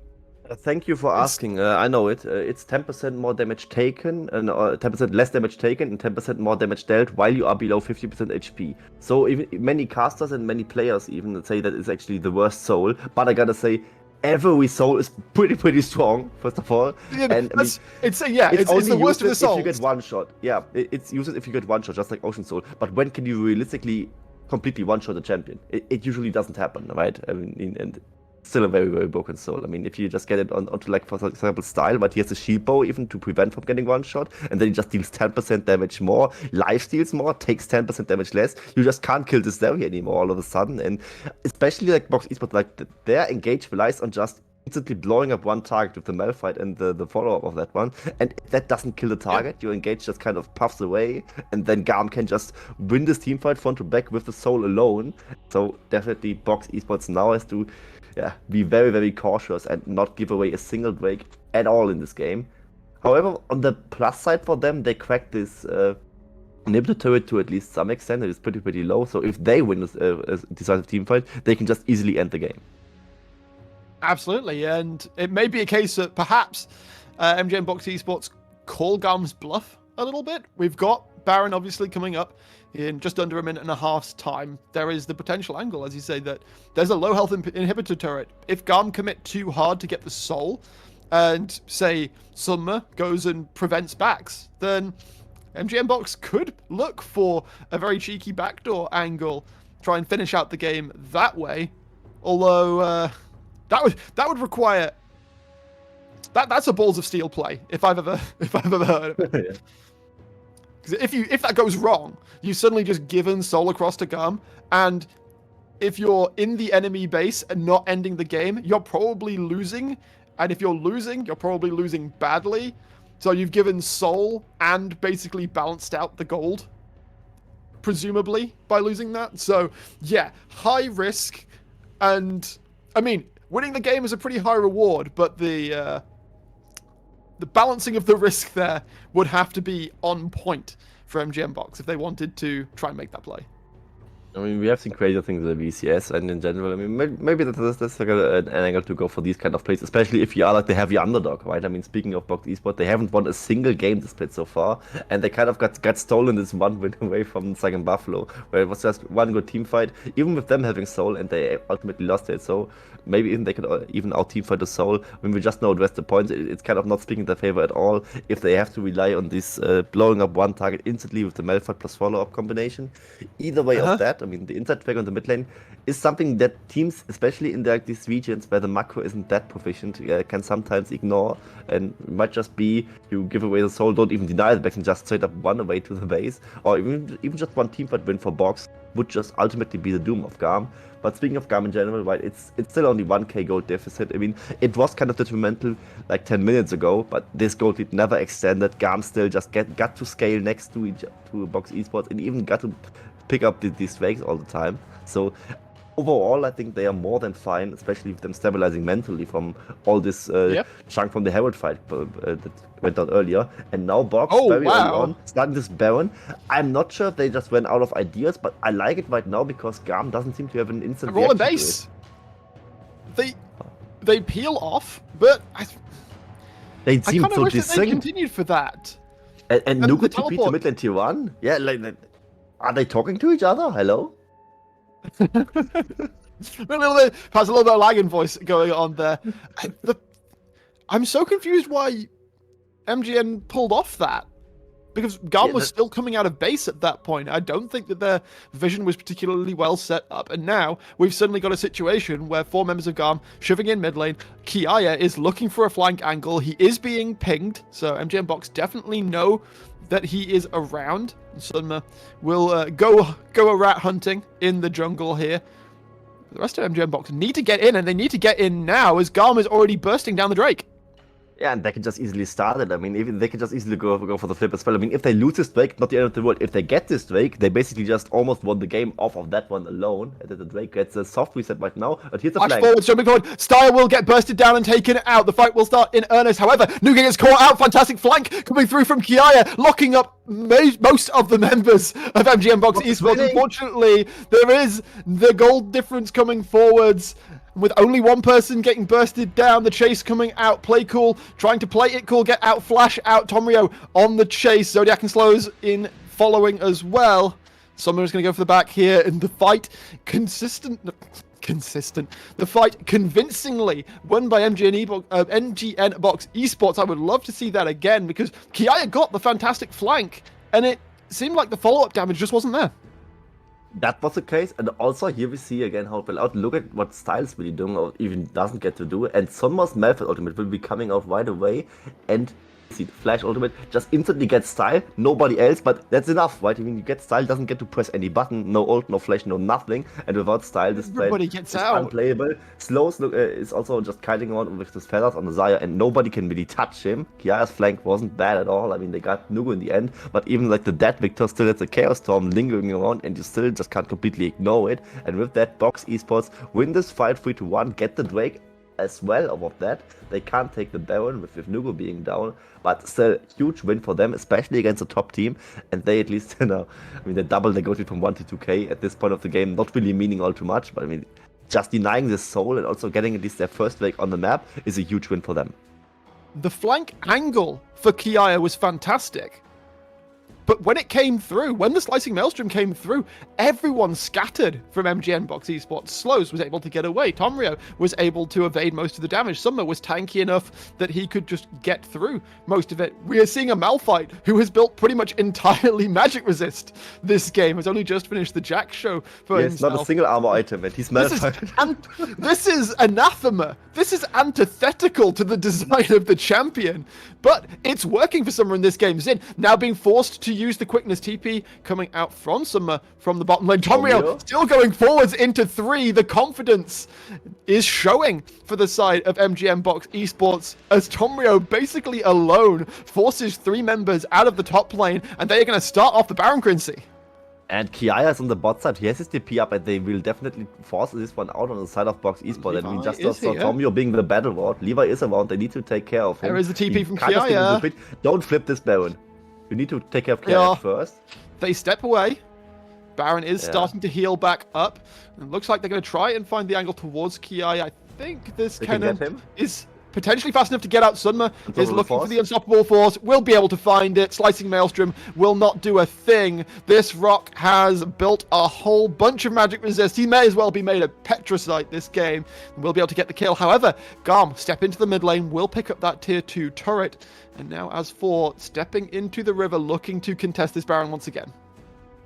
Thank you for asking. I know it. It's 10% more damage taken, and 10% less damage taken, and 10% more damage dealt while you are below 50% HP. So even many casters and many players even say that it's actually the worst soul. But I gotta say, every soul is pretty strong. First of all, Yeah, and I mean, it's the worst of the souls. If you get one shot, yeah, it's used if you get one shot, just like Ocean Soul. But when can you realistically completely one shot a champion? It usually doesn't happen, right? I mean, and still a very broken soul. I mean, if you just get it onto, like, for example, Style, but he has a shield bow even to prevent from getting one shot, and then he just deals 10% damage more, life steals more, takes 10% damage less, you just can't kill this Zeri anymore all of a sudden. And especially like Box Esports, like their engage relies on just instantly blowing up one target with the Malphite and the follow-up of that one, and if that doesn't kill the target, your engage just kind of puffs away, and then GAM can just win this teamfight front to back with the soul alone. So definitely Box Esports now has to be very cautious and not give away a single Drake at all in this game. However, on the plus side for them, they cracked this inhibitor turret to at least some extent. It is pretty low, so if they win this decisive teamfight, they can just easily end the game. Absolutely, and it may be a case that perhaps MGM Box Esports call GAM's bluff a little bit. We've got Baron obviously coming up in just under a minute and a half's time. There is the potential angle, as you say, that there's a low health inhibitor turret. If GAM commit too hard to get the soul, and say Summer goes and prevents backs, then MGM Box could look for a very cheeky backdoor angle, try and finish out the game that way. Although that would require that's a balls of steel play if I've ever heard of it. Yeah. Because if that goes wrong, you've suddenly just given soul across to GAM, and if you're in the enemy base and not ending the game, you're probably losing. And if you're losing, you're probably losing badly. So you've given soul and basically balanced out the gold, presumably, by losing that. So yeah, high risk, and I mean, winning the game is a pretty high reward, but the balancing of the risk there would have to be on point for MGM Box if they wanted to try and make that play. I mean, we have seen crazier things in the VCS, and in general, I mean, maybe that's like an angle to go for these kind of plays, especially if you are like the heavy underdog, right? I mean, speaking of Box Esports, they haven't won a single game this split so far, and they kind of got stolen this one win away from Second Buffalo, where it was just one good team fight, even with them having soul, and they ultimately lost it. So maybe even they could even out team fight the soul. When we just know address the points, it's kind of not speaking in their favor at all if they have to rely on this blowing up one target instantly with the Malphite plus follow-up combination. Either way of that, I mean, the inside track on the mid lane is something that teams, especially in these regions where the macro isn't that proficient, can sometimes ignore. And it might just be you give away the soul, don't even deny the back, and just straight up run away to the base. Or even just one teamfight win for Box would just ultimately be the doom of GAM. But speaking of GAM in general, right, it's still only 1k gold deficit. I mean, it was kind of detrimental like 10 minutes ago, but this gold lead never extended. GAM still just got to scale next to Box Esports, and even got to pick up these Drakes all the time. So overall, I think they are more than fine, especially with them stabilizing mentally from all this chunk from the Herald fight that went on earlier. And now Box, very early on, starting this Baron. I'm not sure if they just ran out of ideas, but I like it right now because GAM doesn't seem to have an instant roll and reaction base. They peel off, but they seem so wish that they distinct. continued for that. And Nugu TP to mid lane tier 1? Yeah, like, are they talking to each other? Hello? Has a little bit of lagging voice going on there. I'm so confused why MGN pulled off that. Because GAM was still coming out of base at that point. I don't think that their vision was particularly well set up. And now we've suddenly got a situation where 4 members of GAM shoving in mid lane. Kiaya is looking for a flank angle. He is being pinged. So MGN Box definitely know that he is around. Sunma will go a rat hunting in the jungle here. The rest of MGN Box need to get in, and they need to get in now as GAM is already bursting down the Drake. Yeah, and they can just easily start it. I mean, even they can just easily go for the flip as well. I mean, if they lose this Drake, not the end of the world. If they get this Drake, they basically just almost won the game off of that one alone. And then the Drake gets a soft reset right now. But here's the flank. Forward, jumping forward. Style will get bursted down and taken out. The fight will start in earnest. However, Nuga gets caught out. Fantastic flank coming through from Kiaya, locking up most of the members of MGN Box Esports. Unfortunately, there is the gold difference coming forwards. With only one person getting bursted down, the chase coming out. Play cool, trying to play it cool, get out, flash out. Tomrio on the chase. Zodiac and Slows in following as well. Summer is going to go for the back here, and the fight consistent. The fight convincingly won by MGN Box Esports. I would love to see that again because Kiaya got the fantastic flank, and it seemed like the follow-up damage just wasn't there. That was the case, and also here we see again how it fell out. Look at what Styles really doing, or even doesn't get to do. And Sunma's Malphite ultimate will be coming out right away, and see the Flash ultimate just instantly gets Style, nobody else, but that's enough, right? I mean, you get Style, doesn't get to press any button, no ult, no Flash, no nothing, and without Style, this play is unplayable. Slows is also just kiting around with his feathers on the Zarya, and nobody can really touch him. Kiaya's flank wasn't bad at all. I mean, they got Nugu in the end, but even like the dead Victor still has a Chaos Storm lingering around, and you still just can't completely ignore it. And with that, Box Esports win this fight 3-1, get the Drake as well of that. They can't take the Baron with Nugu being down, but still huge win for them, especially against a top team. And they at least, I mean, they double negotiate from 1 to 2k at this point of the game, not really meaning all too much, but I mean, just denying this soul and also getting at least their first Drake on the map is a huge win for them. The flank angle for Kiaya was fantastic. But when it came through, when the Slicing Maelstrom came through, everyone scattered from MGN Box Esports. Slows was able to get away. Tomrio was able to evade most of the damage. Summer was tanky enough that he could just get through most of it. We are seeing a Malphite who has built pretty much entirely magic resist this game. Has only just finished the Jack show for himself. Not a single armor item, and he's Malphite. This is anathema. This is antithetical to the design of the champion. But it's working for Summer in this game. Zin now being forced to use the quickness TP coming out from Summer from the bottom lane. Tomrio still going forwards into 3. The confidence is showing for the side of MGN Box Esports as Tomrio basically alone forces 3 members out of the top lane, and they are going to start off the Baron Quincy. And Kiaya's on the bot side. He has his TP up, and they will definitely force this one out on the side of Box Esports. And we just saw Tomrio being the battle ward. Levi is around. They need to take care of him. There is the TP from Kiaya. Don't flip this Baron. You need to take care of Kiaya first. They step away. Baron is starting to heal back up. It looks like they're going to try and find the angle towards Kiaya. I think this cannon is potentially fast enough to get out. Sunma is looking for the unstoppable force. Will be able to find it. Slicing Maelstrom will not do a thing. This rock has built a whole bunch of magic resist. He may as well be made of petrocite this game. We'll be able to get the kill. However, GAM step into the mid lane, will pick up that tier 2 turret. And now as for stepping into the river, looking to contest this Baron once again.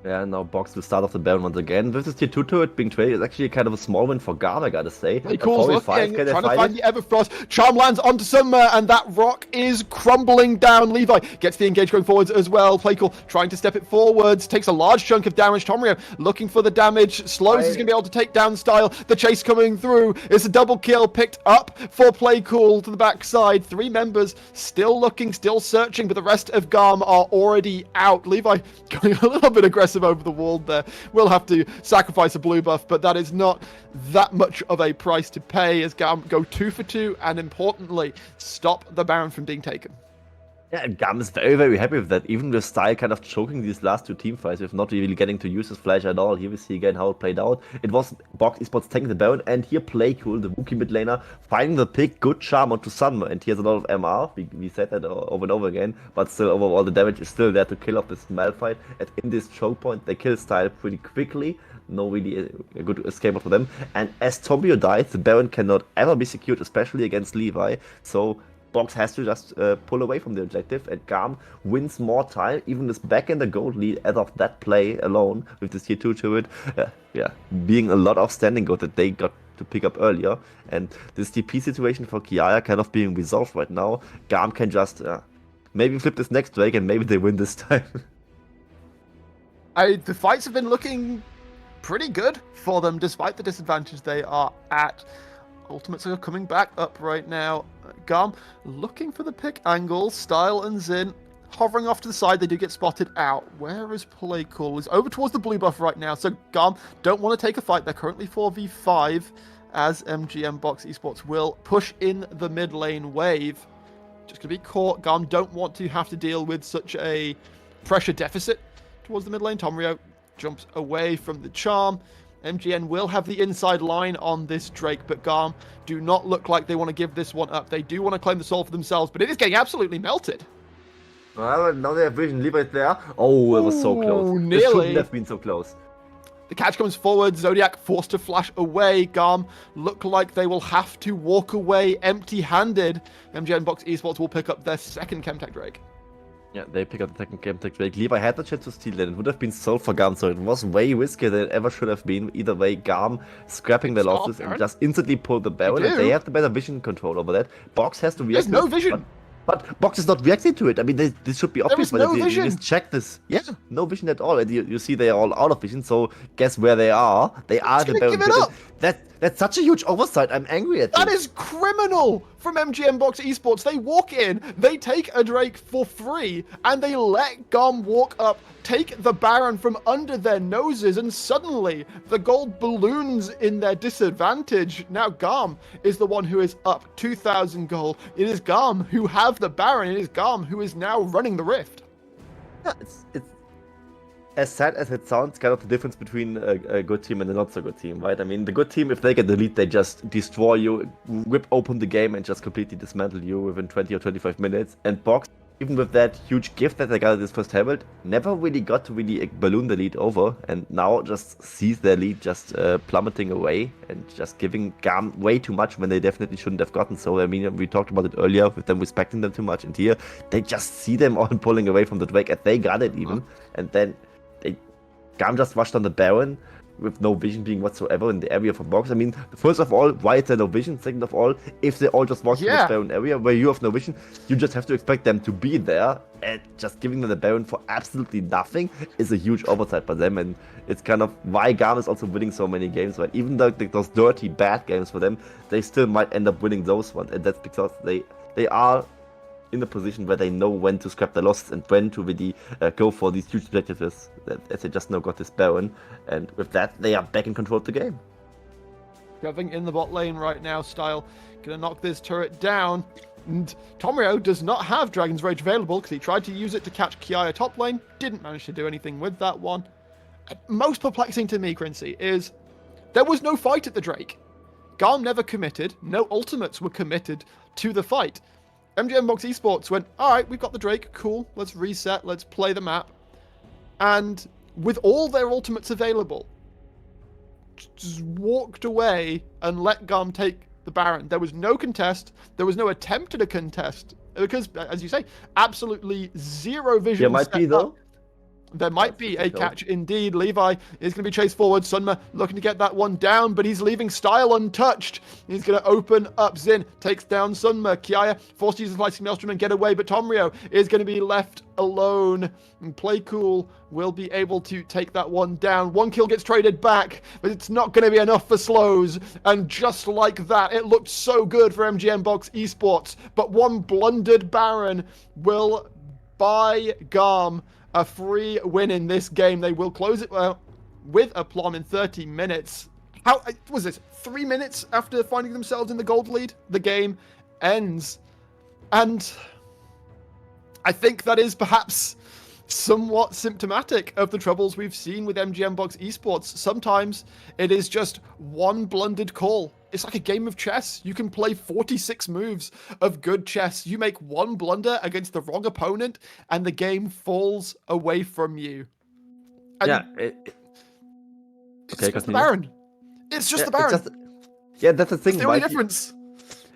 Yeah, now Box will start off the Baron once again. With this tier 2 turret being traded, it's actually kind of a small win for GAM, I gotta say. Cool, trying to find the Everfrost. Charm lands onto Summer, and that rock is crumbling down. Levi gets the engage going forwards as well. Playcool trying to step it forwards, takes a large chunk of damage. Tomrio looking for the damage. Slows is going to be able to take down Style. The chase coming through. It's a double kill picked up for Playcool to the backside. 3 members still looking, still searching, but the rest of GAM are already out. Levi going a little bit aggressive aggressive over the wall there. We'll have to sacrifice a blue buff, but that is not that much of a price to pay as GAM go 2 for 2, and importantly, stop the Baron from being taken. Yeah, and GAM is very, very happy with that. Even with Style kind of choking these last two team fights with not really getting to use his flash at all. Here we see again how it played out. It was Box Esports taking the Baron, and here Playcool, the Wookiee mid laner, finding the pick, good charm onto Sunma, and he has a lot of MR. We said that over and over again, but still overall the damage is still there to kill off this Malphite. And in this choke point, they kill Style pretty quickly. No really a good escape for them. And as Tombio dies, the Baron cannot ever be secured, especially against Levi. So Box has to just pull away from the objective, and GAM wins more time, even is back in the gold lead as of that play alone, with this tier 2 turret, being a lot of standing gold that they got to pick up earlier. And this DP situation for Kiaya kind of being resolved right now. GAM can just maybe flip this next Drake, and maybe they win this time. The fights have been looking pretty good for them, despite the disadvantage they are at. Ultimates are coming back up right now. GAM looking for the pick angle. Style and Zin hovering off to the side. They do get spotted out. Where is Playcool? He's over towards the blue buff right now. So GAM don't want to take a fight. They're currently 4v5 as MGM Box Esports will push in the mid lane wave. Just going to be caught. GAM don't want to have to deal with such a pressure deficit towards the mid lane. Tomrio jumps away from the charm. MGN will have the inside line on this Drake, but GAM do not look like they want to give this one up. They do want to claim the soul for themselves, but it is getting absolutely melted. Well, now they have vision. Levi's there. Oh, it was so close. Nearly. It shouldn't have been so close. The catch comes forward. Zodiac forced to flash away. GAM look like they will have to walk away empty-handed. MGN Box Esports will pick up their second Chemtech Drake. Yeah, they pick up the second game tech Drake. Levi had the chance to steal it. It would have been sold for GAM, so it was way riskier than it ever should have been. Either way, GAM scrapping their losses and just instantly pull the Baron, and they have the better vision control over that. Box has to react. There's no vision. But Box is not reacting to it. I mean, this should be obvious. There is no you vision. just check this. Yeah, no vision at all. And you see they are all out of vision, so guess where they are? They are the Baron. Give it up. That's such a huge oversight. I'm angry at that. That is criminal from MGM Box Esports. They walk in, they take a Drake for free, and they let GAM walk up, take the Baron from under their noses, and suddenly the gold balloons in their disadvantage. Now GAM is the one who is up 2,000 gold. It is GAM who have the Baron. It is GAM who is now running the Rift. Yeah, it's as sad as it sounds, kind of the difference between a good team and a not so good team, right? I mean, the good team, if they get the lead, they just destroy you, rip open the game, and just completely dismantle you within 20 or 25 minutes. And Box, even with that huge gift that they got at this first Herald, never really got to really balloon the lead over, and now just sees their lead just plummeting away and just giving GAM way too much when they definitely shouldn't have gotten so. I mean, we talked about it earlier with them respecting them too much, and here they just see them all pulling away from the Drake, and they got it even, and then GAM just rushed on the Baron with no vision being whatsoever in the area for Box. I mean, first of all, why is there no vision? Second of all, if they all just walk to the Baron area where you have no vision, you just have to expect them to be there, and just giving them the Baron for absolutely nothing is a huge oversight by them, and it's kind of why GAM is also winning so many games, right? Even though those dirty, bad games for them, they still might end up winning those ones, and that's because they are in a position where they know when to scrap the losses and when to really go for these huge objectives, as they just now got this Baron, and with that they are back in control of the game. Shoving in the bot lane right now, Style gonna knock this turret down, and Tomrio does not have Dragon's Rage available because he tried to use it to catch Kiaya top lane, didn't manage to do anything with that one. Most perplexing to me, Quincy, is there was no fight at the Drake. GAM never committed, no ultimates were committed to the fight. MGM Box Esports went, alright, we've got the Drake, cool, let's reset, let's play the map. And with all their ultimates available, just walked away and let GAM take the Baron. There was no contest, there was no attempt at a contest, because, as you say, absolutely zero vision. There might be, though. There might be a catch indeed. Levi is going to be chased forward. Sunma looking to get that one down, but he's leaving Style untouched. He's going to open up Zin, takes down Sunma. Kiaya forced to use the Slicing Maelstrom and get away, but Tomrio is going to be left alone. And Playcool will be able to take that one down. One kill gets traded back, but it's not going to be enough for Slows. And just like that, it looked so good for MGM Box Esports, but one blundered Baron will buy GAM a free win in this game. They will close it with aplomb in 30 minutes. How was this? 3 minutes after finding themselves in the gold lead, the game ends. And I think that is perhaps somewhat symptomatic of the troubles we've seen with MGM Box Esports. Sometimes it is just one blundered call. It's like a game of chess. You can play 46 moves of good chess. You make one blunder against the wrong opponent, and the game falls away from you. And Yeah. it's Okay, just the continue. Baron. It's just Yeah, the Baron. yeah, that's the thing. It's the only right? difference.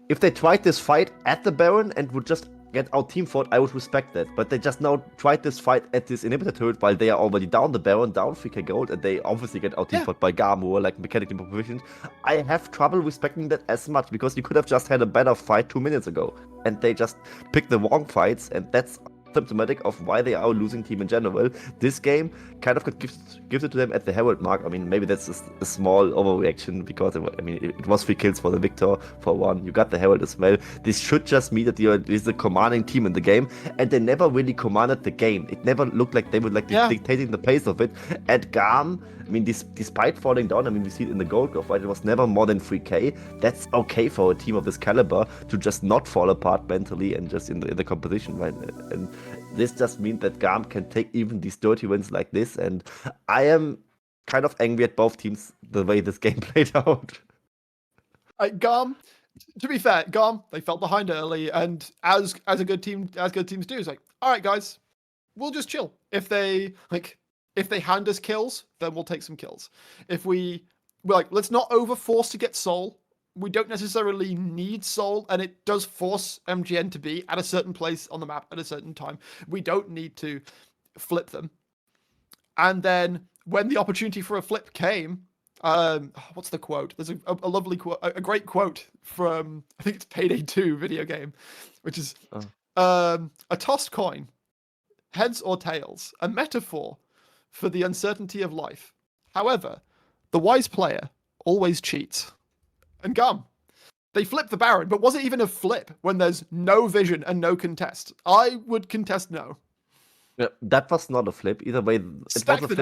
If they tried this fight at the Baron and would just get out team fought, I would respect that. But they just now tried this fight at this inhibitor turret while they are already down the Baron, down 3k gold, and they obviously get out team fought by GAM, who are like mechanically more proficient. I have trouble respecting that as much because you could have just had a better fight 2 minutes ago, and they just picked the wrong fights, and that's symptomatic of why they are a losing team in general. This game kind of gives it to them at the Herald mark. I mean, maybe that's a small overreaction because it was 3 kills for the Victor for 1. You got the Herald as well. This should just mean that this is a commanding team in the game, and they never really commanded the game. It never looked like they would be dictating the pace of it. At GAM, I mean, despite falling down, I mean, we see it in the gold graph, right? It was never more than 3k. That's okay for a team of this caliber to just not fall apart mentally and just in the competition, right? And this just means that GAM can take even these dirty wins like this. And I am kind of angry at both teams the way this game played out. GAM, to be fair, GAM, they fell behind early, and as good teams do, it's like, all right, guys, we'll just chill. If they hand us kills, then we'll take some kills. If we're like, let's not overforce to get soul. We don't necessarily need soul, and it does force MGN to be at a certain place on the map at a certain time. We don't need to flip them. And then when the opportunity for a flip came, what's the quote? There's a lovely quote, a great quote from, I think it's Payday 2 video game, which is a tossed coin, heads or tails, a metaphor for the uncertainty of life. However, the wise player always cheats. And GAM, they flipped the Baron, but was it even a flip when there's no vision and no contest? I would contest no. Yeah, that was not a flip. Either way, it was a flip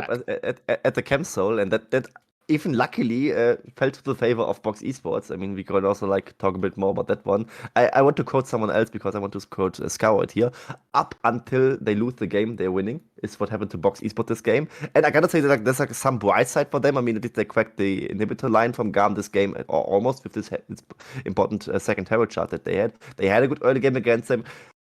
at the Chemsol, and that even luckily fell to the favor of Box Esports. I mean, we could also talk a bit more about that one. I want to quote someone else because I want to quote Scout here. Up until they lose the game, they're winning. Is what happened to Box Esports this game. And I gotta say that there's some bright side for them. I mean, they cracked the inhibitor line from GAM this game, or almost with this important second Herald chart that they had. They had a good early game against them.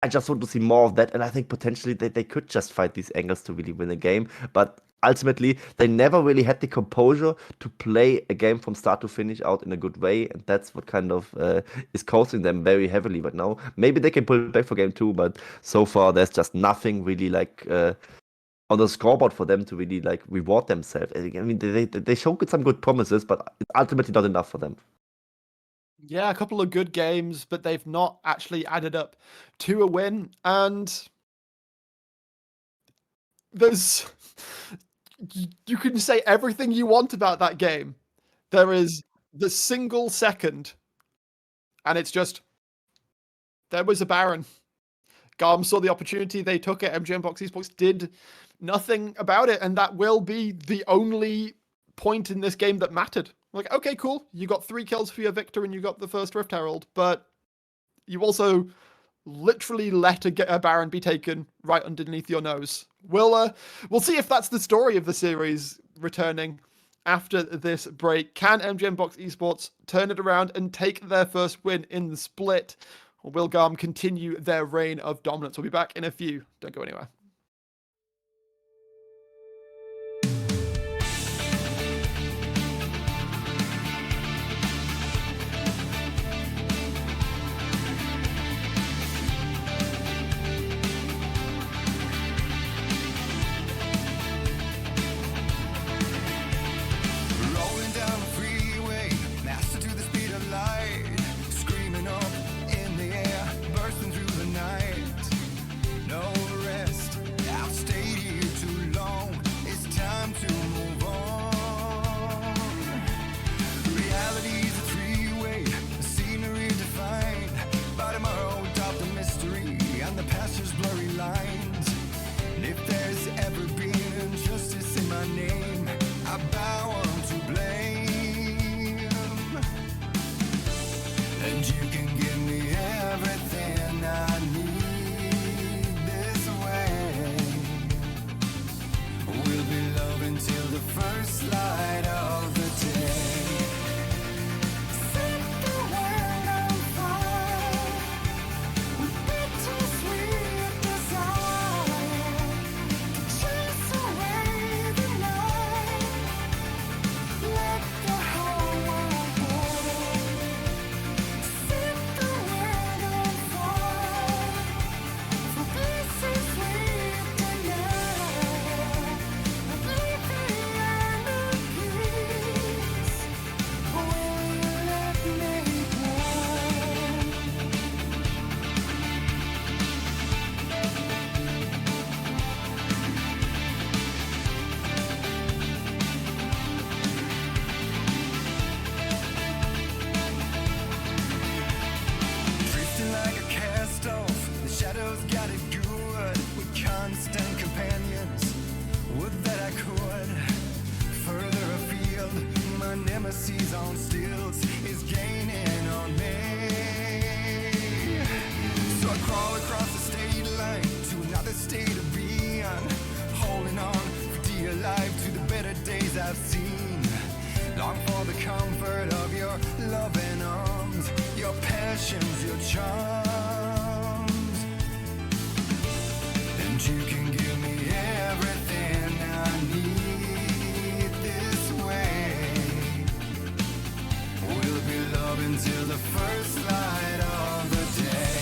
I just want to see more of that, and I think potentially they could just fight these angles to really win a game. But ultimately, they never really had the composure to play a game from start to finish out in a good way, and that's what kind of is costing them very heavily right now. Maybe they can pull it back for game 2, but so far there's just nothing really on the scoreboard for them to really reward themselves. I mean, they showed some good promises, but it's ultimately not enough for them. Yeah, a couple of good games, but they've not actually added up to a win. And you can say everything you want about that game. There is the single second, and it's just, there was a Baron. GAM saw the opportunity, they took it. MGM Box Esports did nothing about it, and that will be the only point in this game that mattered. Like, okay, cool. You got 3 kills for your Victor and you got the first Rift Herald, but you also literally let a Baron be taken right underneath your nose. We'll see if that's the story of the series returning after this break. Can MGM Box Esports turn it around and take their first win in the split? Or will GAM continue their reign of dominance? We'll be back in a few. Don't go anywhere. Screaming up in the air, bursting through the night. No rest. first light of the day. Set the world on fire with bittersweet desire to chase away the night. Let the whole world go. Set the world on fire for bittersweet delight. Oblivion of peace. Will you let me go? Drifting like a cast off, the shadows got it good. With constant companions, would that I could. Further afield, my nemesis on stilts is gaining on me. So I crawl across the state line to another state of being, holding on for dear life to the better days I've seen. Long for the comfort of your loving arms, your passions, your charms. And you can give me everything I need this way. We'll be loving till the first light of the day.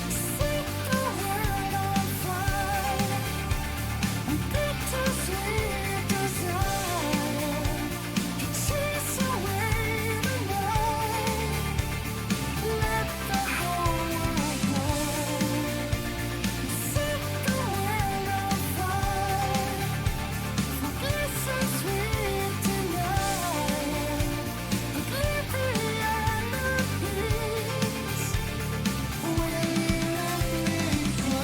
Set the world on fire with bittersweet desire to chase away the night. Let the whole world go. Set the world on fire for bittersweet delight. Oblivion of peace. Will you let me go?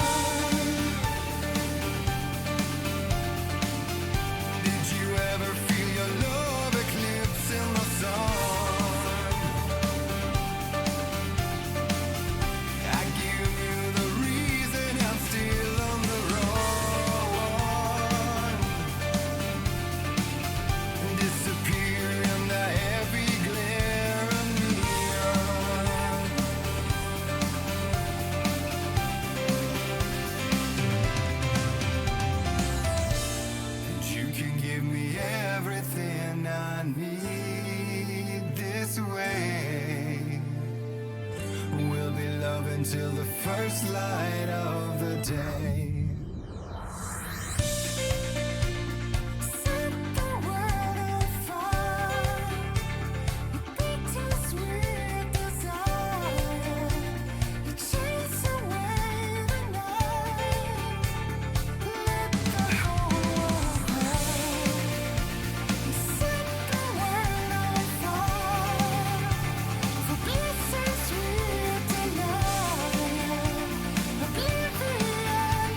Did you ever feel your love eclipse in the sun? I give you the reason I'm still on the run. Disappear in the heavy glare of neon. And you can give me everything I need this way. We'll be loving till the first light of the day. Set the world on fire with bittersweet desire to chase away the night. Let the whole world go. Set the world on fire for bittersweet delight. Oblivion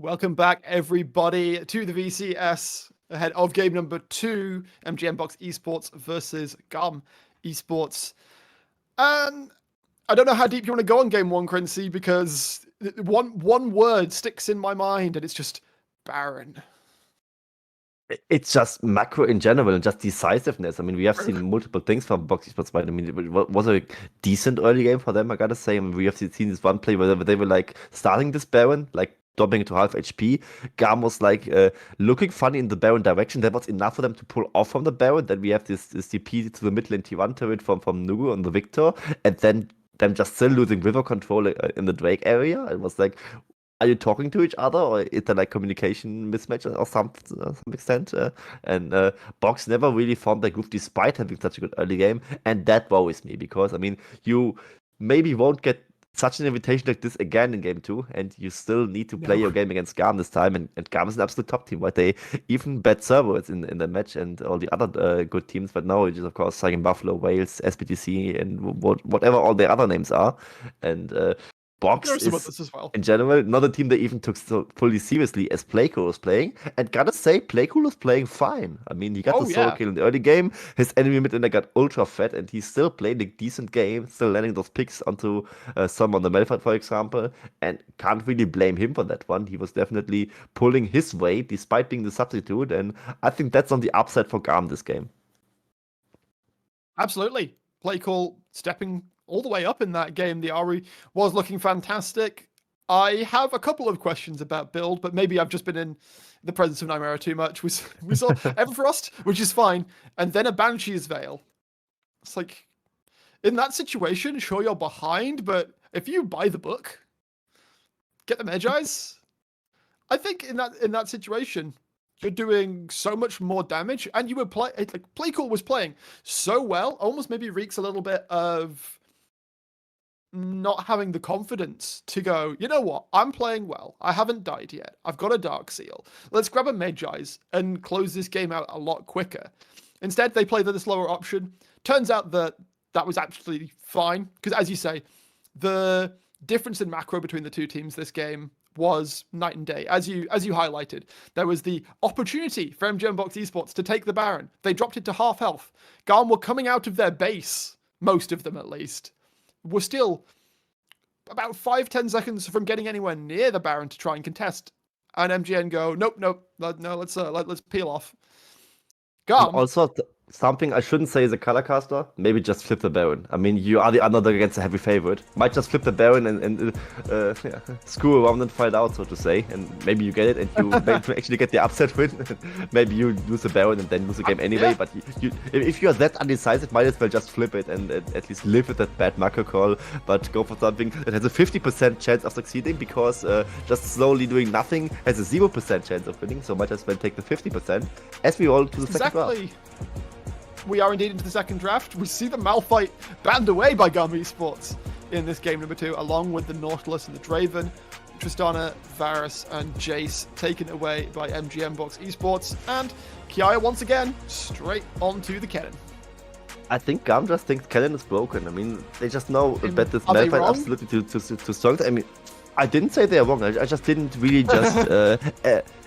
Welcome back, everybody, to the VCS ahead of game number 2, MGM Box Esports versus GAM Esports. And I don't know how deep you want to go on game 1, Quincy, because one word sticks in my mind, and it's just Baron. It's just macro in general and just decisiveness. I mean, we have seen multiple things from Box Esports, but I mean, it was a decent early game for them, I gotta say. I mean, we have seen this one play where they were like starting this Baron, like dropping it to half HP. GAM was like looking funny in the Baron direction. That was enough for them to pull off from the Baron. Then we have this DP to the mid lane T1 turret from Nugu on the Victor, and then them just still losing river control in the Drake area. It was like, are you talking to each other, or is there like communication mismatch or some extent? And Box never really formed that group despite having such a good early game, and that worries me because I mean you maybe won't get such an invitation like this again in game 2, and you still need to play your game against GAM this time, and GAM is an absolute top team, right? They even bet Cerberus in the match and all the other good teams, but now it's just, of course, Saigon Buffalo, Wales, SBTC, and whatever all their other names are. And Box is, this as well. in general, not a team they even took so fully seriously as Playcool was playing. And gotta say, Playcool was playing fine. I mean, he got the solo kill in the early game. His enemy mid laner got ultra fat, and he's still playing a decent game, still landing those picks onto some on the Malphite, for example. And can't really blame him for that one. He was definitely pulling his weight despite being the substitute. And I think that's on the upside for GAM this game. Absolutely. Playcool stepping all the way up in that game. The Ari was looking fantastic. I have a couple of questions about build, but maybe I've just been in the presence of Nightmare too much. We saw Everfrost, which is fine, and then a Banshee's Veil. It's like, in that situation, sure, you're behind, but if you buy the book, get the Medjais, I think in that situation, you're doing so much more damage, and you were Playcool was playing so well, almost maybe reeks a little bit of not having the confidence to go, you know what, I'm playing well. I haven't died yet. I've got a Dark Seal. Let's grab a Medjais and close this game out a lot quicker. Instead, they play the slower option. Turns out that was actually fine, because as you say, the difference in macro between the two teams this game was night and day. As you highlighted, there was the opportunity for MGM Box Esports to take the Baron. They dropped it to half health. GAM were coming out of their base, most of them at least, were still about 5-10 seconds from getting anywhere near the Baron to try and contest. And MGN go, nope, no, let's peel off. GAM. Also, something I shouldn't say as a color caster, maybe just flip the Baron. I mean, you are the underdog against a heavy favorite. Might just flip the Baron and screw around and find out, so to say. And maybe you get it and you actually get the upset win. Maybe you lose the Baron and then lose the game anyway. But if you are that undecisive, might as well just flip it and at least live with that bad macro call. But go for something that has a 50% chance of succeeding, because just slowly doing nothing has a 0% chance of winning. So might as well take the 50% as we roll to the second round. We are indeed into the second draft. We see the Malphite banned away by GAM Esports in this game number 2, along with the Nautilus and the Draven. Tristana, Varus, and Jace taken away by MGM Box Esports. And Kiaya once again straight onto the Kennen. I think GAM just thinks Kennen is broken. I mean, they just know that this Malphite absolutely too strong. I mean, I didn't say they are wrong. I just didn't really just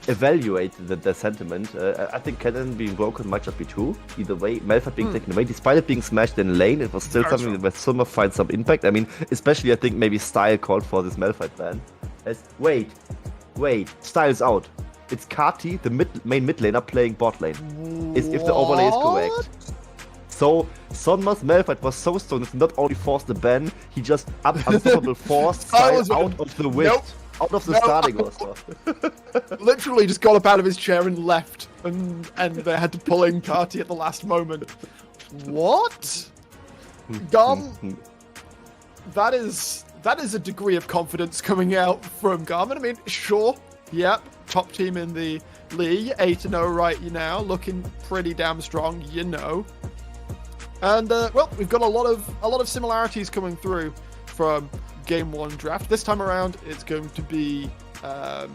evaluate the sentiment. I think Kennen being broken might just be true. Either way, Malphite being taken away, despite it being smashed in lane, it was still something where Summer finds some impact. I mean, especially I think maybe Style called for this Malphite ban. Wait, Style's out. It's Kati, the main mid laner, playing bot lane. If the overlay is correct. So, Sonma's Malphite was so strong that he not only forced the ban, he just unstoppable forced Style out of the wind. Out of the starting roster. Literally just got up out of his chair and left, and they had to pull in Kati at the last moment. What? GAM, that is a degree of confidence coming out from GAM. I mean, sure, yep, top team in the league, 8-0 right now, looking pretty damn strong, you know. And well, we've got a lot of similarities coming through from game 1 draft. This time around, it's going to be oh,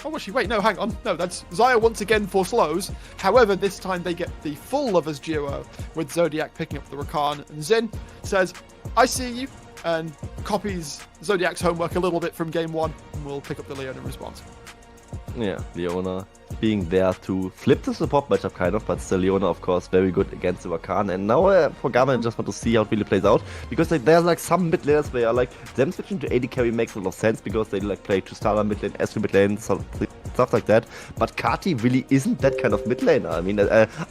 actually, wait, no, hang on. No, that's Xayah once again for slows. However, this time they get the full Lovers duo with Zodiac picking up the Rakan. And Zin says, I see you, and copies Zodiac's homework a little bit from game 1, and we'll pick up the Leon in response. Yeah, Leona being there to flip the support matchup kind of, but still Leona of course very good against the Rakan. And now for Gamma I just want to see how it really plays out, because like, there's like some mid laners where like them switching to AD carry makes a lot of sense because they like play Tristana mid lane, S3 mid lane, stuff like that. But Kati really isn't that kind of mid laner. I mean,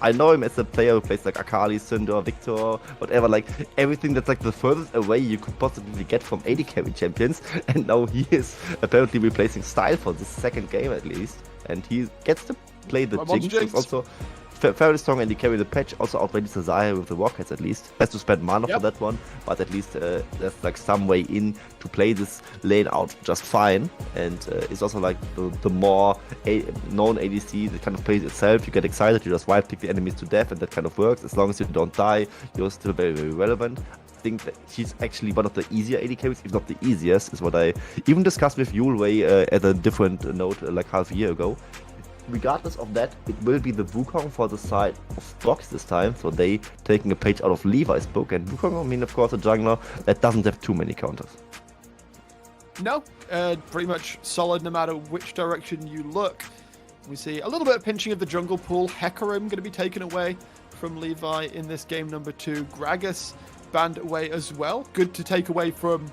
I know him as a player who plays like Akali, Syndor, Victor, whatever, like everything that's like the furthest away you could possibly get from AD carry champions. And now he is apparently replacing Style for the second game at least. And he gets to play the Jinx, who's also fairly strong, and he carry the patch, also outranges Desire with the Rockets at least. Has to spend mana for that one, but at least there's like some way in to play this lane out just fine. And it's also like the more known ADC that kind of plays itself. You get excited, you just wipe pick the enemies to death, and that kind of works. As long as you don't die, you're still very, very relevant. I think that she's actually one of the easier AD carries, if not the easiest, is what I even discussed with Yulwei at a different note like half a year ago. Regardless of that, it will be the Wukong for the side of Box this time, so they taking a page out of Levi's book. And Wukong, I mean, of course, a jungler that doesn't have too many counters. No, pretty much solid no matter which direction you look. We see a little bit of pinching of the jungle pool. Hecarim going to be taken away from Levi in this game number 2. Gragas banned away as well. Good to take away from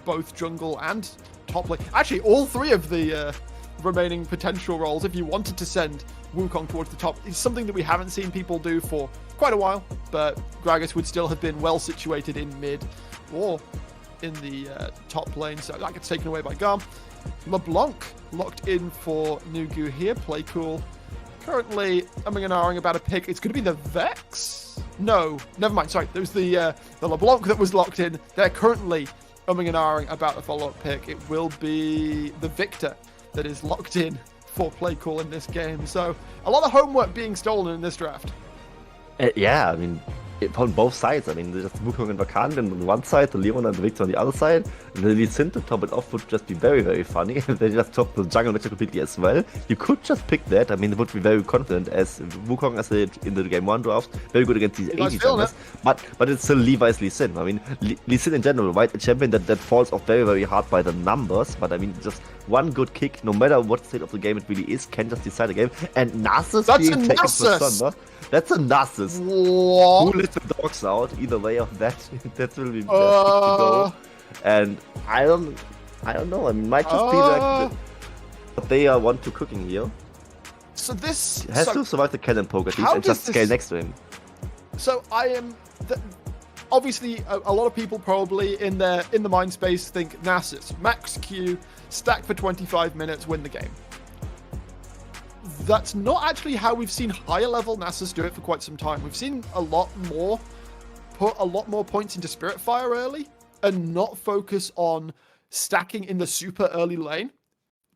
both jungle and top lane. Actually, all three of the remaining potential roles, if you wanted to send Wukong towards the top, is something that we haven't seen people do for quite a while, but Gragas would still have been well situated in mid or in the top lane, so that gets taken away by GAM. LeBlanc locked in for Nugu here. Play cool. Currently umming and ahhing about a pick. It's going to be the Vex? No, never mind. Sorry, there was the LeBlanc that was locked in. They're currently umming and ahhing about the follow-up pick. It will be the Victor that is locked in for play cool in this game. So a lot of homework being stolen in this draft. Yeah, I mean, on both sides. I mean, there's Wukong and Rakan on one side, the Leon and the Victor on the other side. And the Lee Sin to top it off would just be very, very funny. If they just top the jungle matchup completely as well. You could just pick that. I mean, it would be very confident as Wukong as in the game 1 draft. Very good against these 80 junglers. But it's still Levi's Lee Sin. I mean, Lee Sin in general, right? A champion that falls off very, very hard by the numbers. But I mean, just one good kick, no matter what state of the game it really is, can just decide the game. And Nasus being taken for Thunder. That's a Nasus. What? Who let the dogs out? Either way of that, that will be just good to go. And I don't know. I mean, might just be like what they want to cooking here. So this has to survive the cannon poke at least and just scale next to him. So I am obviously a lot of people probably in the mind space think Nasus max Q, stack for 25 minutes, win the game. That's not actually how we've seen higher level Nasus do it for quite some time. We've seen a lot more put a lot more points into Spirit Fire early and not focus on stacking in the super early lane.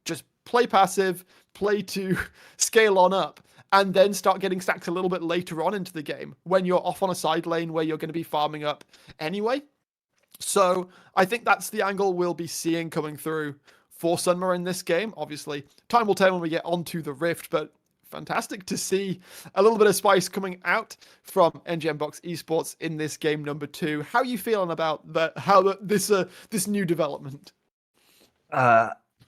Just play passive, play to scale on up, and then start getting stacked a little bit later on into the game when you're off on a side lane where you're going to be farming up anyway. So I think that's the angle we'll be seeing coming through for Sunma in this game. Obviously, time will tell when we get onto the Rift, but fantastic to see a little bit of spice coming out from NGM Box Esports in this game number 2. How are you feeling about that? This new development?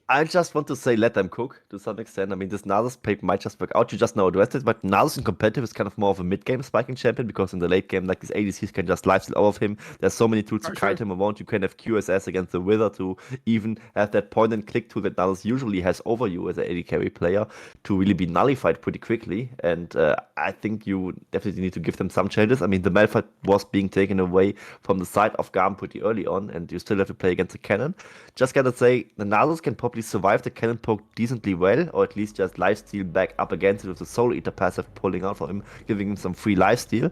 I just want to say let them cook to some extent. I mean, this Nasus pick might just work out. You just now addressed it, but Nasus in competitive is kind of more of a mid-game spiking champion because in the late game, like these ADCs can just lifesteal all of him. There's so many tools to kite him around. You can have QSS against the Wither to even have that point and click tool that Nasus usually has over you as an AD carry player to really be nullified pretty quickly. And I think you definitely need to give them some challenges. I mean, the Malphite was being taken away from the side of GAM pretty early on, and you still have to play against the cannon. Just gotta say, the Nasus can probably survive the cannon poke decently well, or at least just lifesteal back up against it with the Soul Eater passive pulling out for him, giving him some free lifesteal.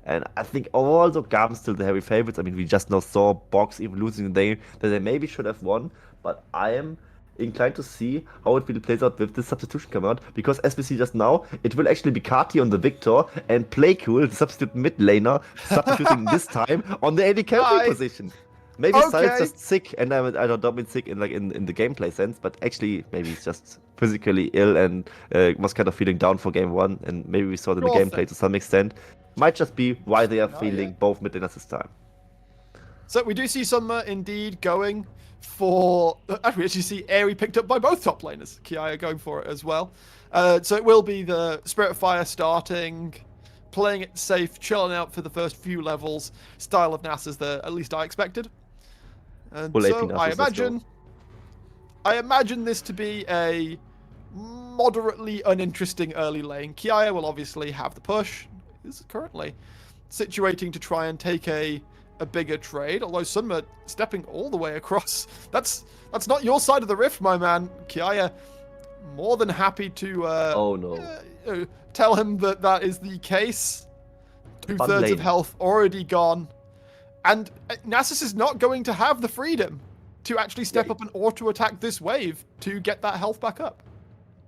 And I think overall, the GAM still the heavy favorites. I mean, we just now saw Box even losing the game that they maybe should have won, but I am inclined to see how it really plays out with this substitution coming out, because as we see just now, it will actually be Kati on the Victor and Playcool, the substitute mid laner, substituting this time on the AD carry position. Maybe Sile's just sick, and I don't mean sick in the gameplay sense, but actually maybe he's just physically ill and was kind of feeling down for game 1, and maybe we saw it in the gameplay to some extent. Might just be why they are feeling both mid laners this time. So we do see Sunma indeed going for... Actually, as you see, Aerie picked up by both top laners. Kiaya going for it as well. So it will be the Spirit of Fire starting, playing it safe, chilling out for the first few levels. Style of Nass is at least I expected. And Full AP so Nasus, I let's go. imagine this to be a moderately uninteresting early lane. Kiaya will obviously have the push. Is currently situating to try and take a bigger trade, although Sunma stepping all the way across. That's not your side of the rift, my man. Kiaya more than happy to Oh no. tell him that is the case. Bot 2/3 of lane. health already gone. And Nasus is not going to have the freedom to actually step up and auto-attack this wave to get that health back up.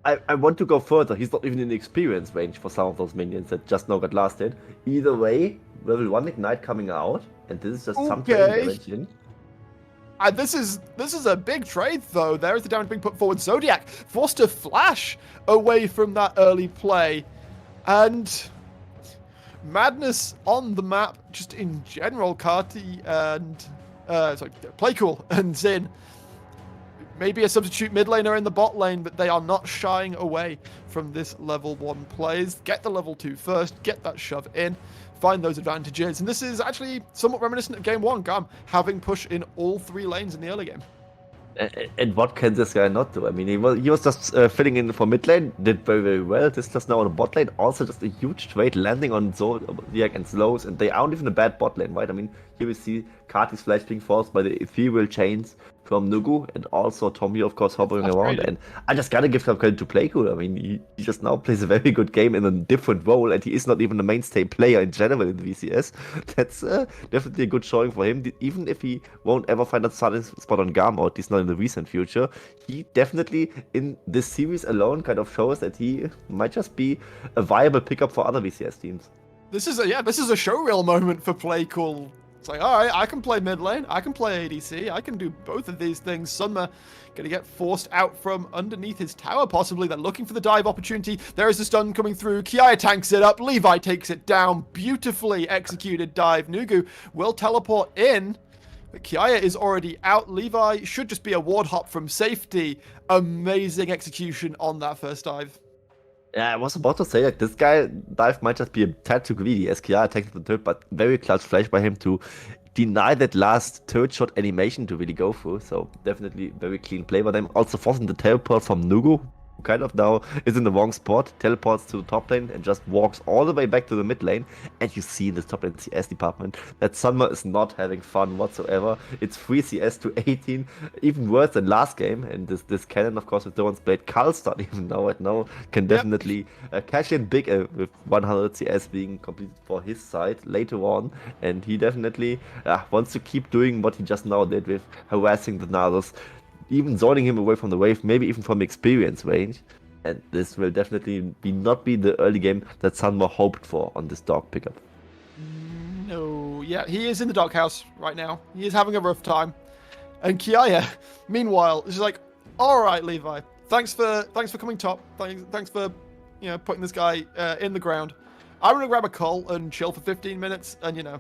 I want to go further. He's not even in the experience range for some of those minions that just now got last hit. Either way, level 1 Ignite coming out, and this is just some Okay. training damage in. And this is a big trade, though. There is the damage being put forward. Zodiac forced to flash away from that early play. And madness on the map, just in general. Kati and... Playcool and Zin. Maybe a substitute mid laner in the bot lane, but they are not shying away from this level 1 plays. Get the level 2 first, get that shove in, find those advantages. And this is actually somewhat reminiscent of game 1, GAM having push in all 3 lanes in the early game. And what can this guy not do? I mean, he was just filling in for mid lane, did very, very well. This just now on the bot lane, also just a huge trade landing on Zodiac and Slows, and they aren't even a bad bot lane, right? I mean, here we see Kati's flash being forced by the ethereal chains from Nugu, and also Tommy, of course, hovering around. And I just gotta give some credit to Playcool. I mean, he just now plays a very good game in a different role, and he is not even a mainstay player in general in the VCS. That's definitely a good showing for him. Even if he won't ever find a starting spot on GAM, or at least not in the recent future, he definitely, in this series alone, kind of shows that he might just be a viable pickup for other VCS teams. This is a showreel moment for Playcool. It's like, all right, I can play mid lane, I can play ADC, I can do both of these things. Sunma going to get forced out from underneath his tower, possibly. They're looking for the dive opportunity. There is a stun coming through. Kiaya tanks it up. Levi takes it down. Beautifully executed dive. Nugu will teleport in, but Kiaya is already out. Levi should just be a ward hop from safety. Amazing execution on that first dive. Yeah, I was about to say that this guy dive might just be a tad too greedy as Kiara takes the turret, but very clutch flash by him to deny that last third shot animation to really go through. So definitely very clean play by them. Also forcing the teleport from Nugu, who kind of now is in the wrong spot, teleports to the top lane and just walks all the way back to the mid lane. And you see in the top lane CS department that Sunma is not having fun whatsoever. It's 3 CS to 18, even worse than last game. And this cannon, of course, with Doran's Blade, Karlstad even now can definitely cash in big with 100 CS being completed for his side later on. And he definitely wants to keep doing what he just now did with harassing the Nasus, even zoning him away from the wave, maybe even from experience range. And this will definitely not be the early game that Sunma hoped for on this dog pickup. No, yeah, he is in the doghouse right now. He is having a rough time. And Kiaya, meanwhile, is like, all right, Levi, thanks for coming top. Thanks for putting this guy in the ground. I'm gonna grab a cull and chill for 15 minutes, and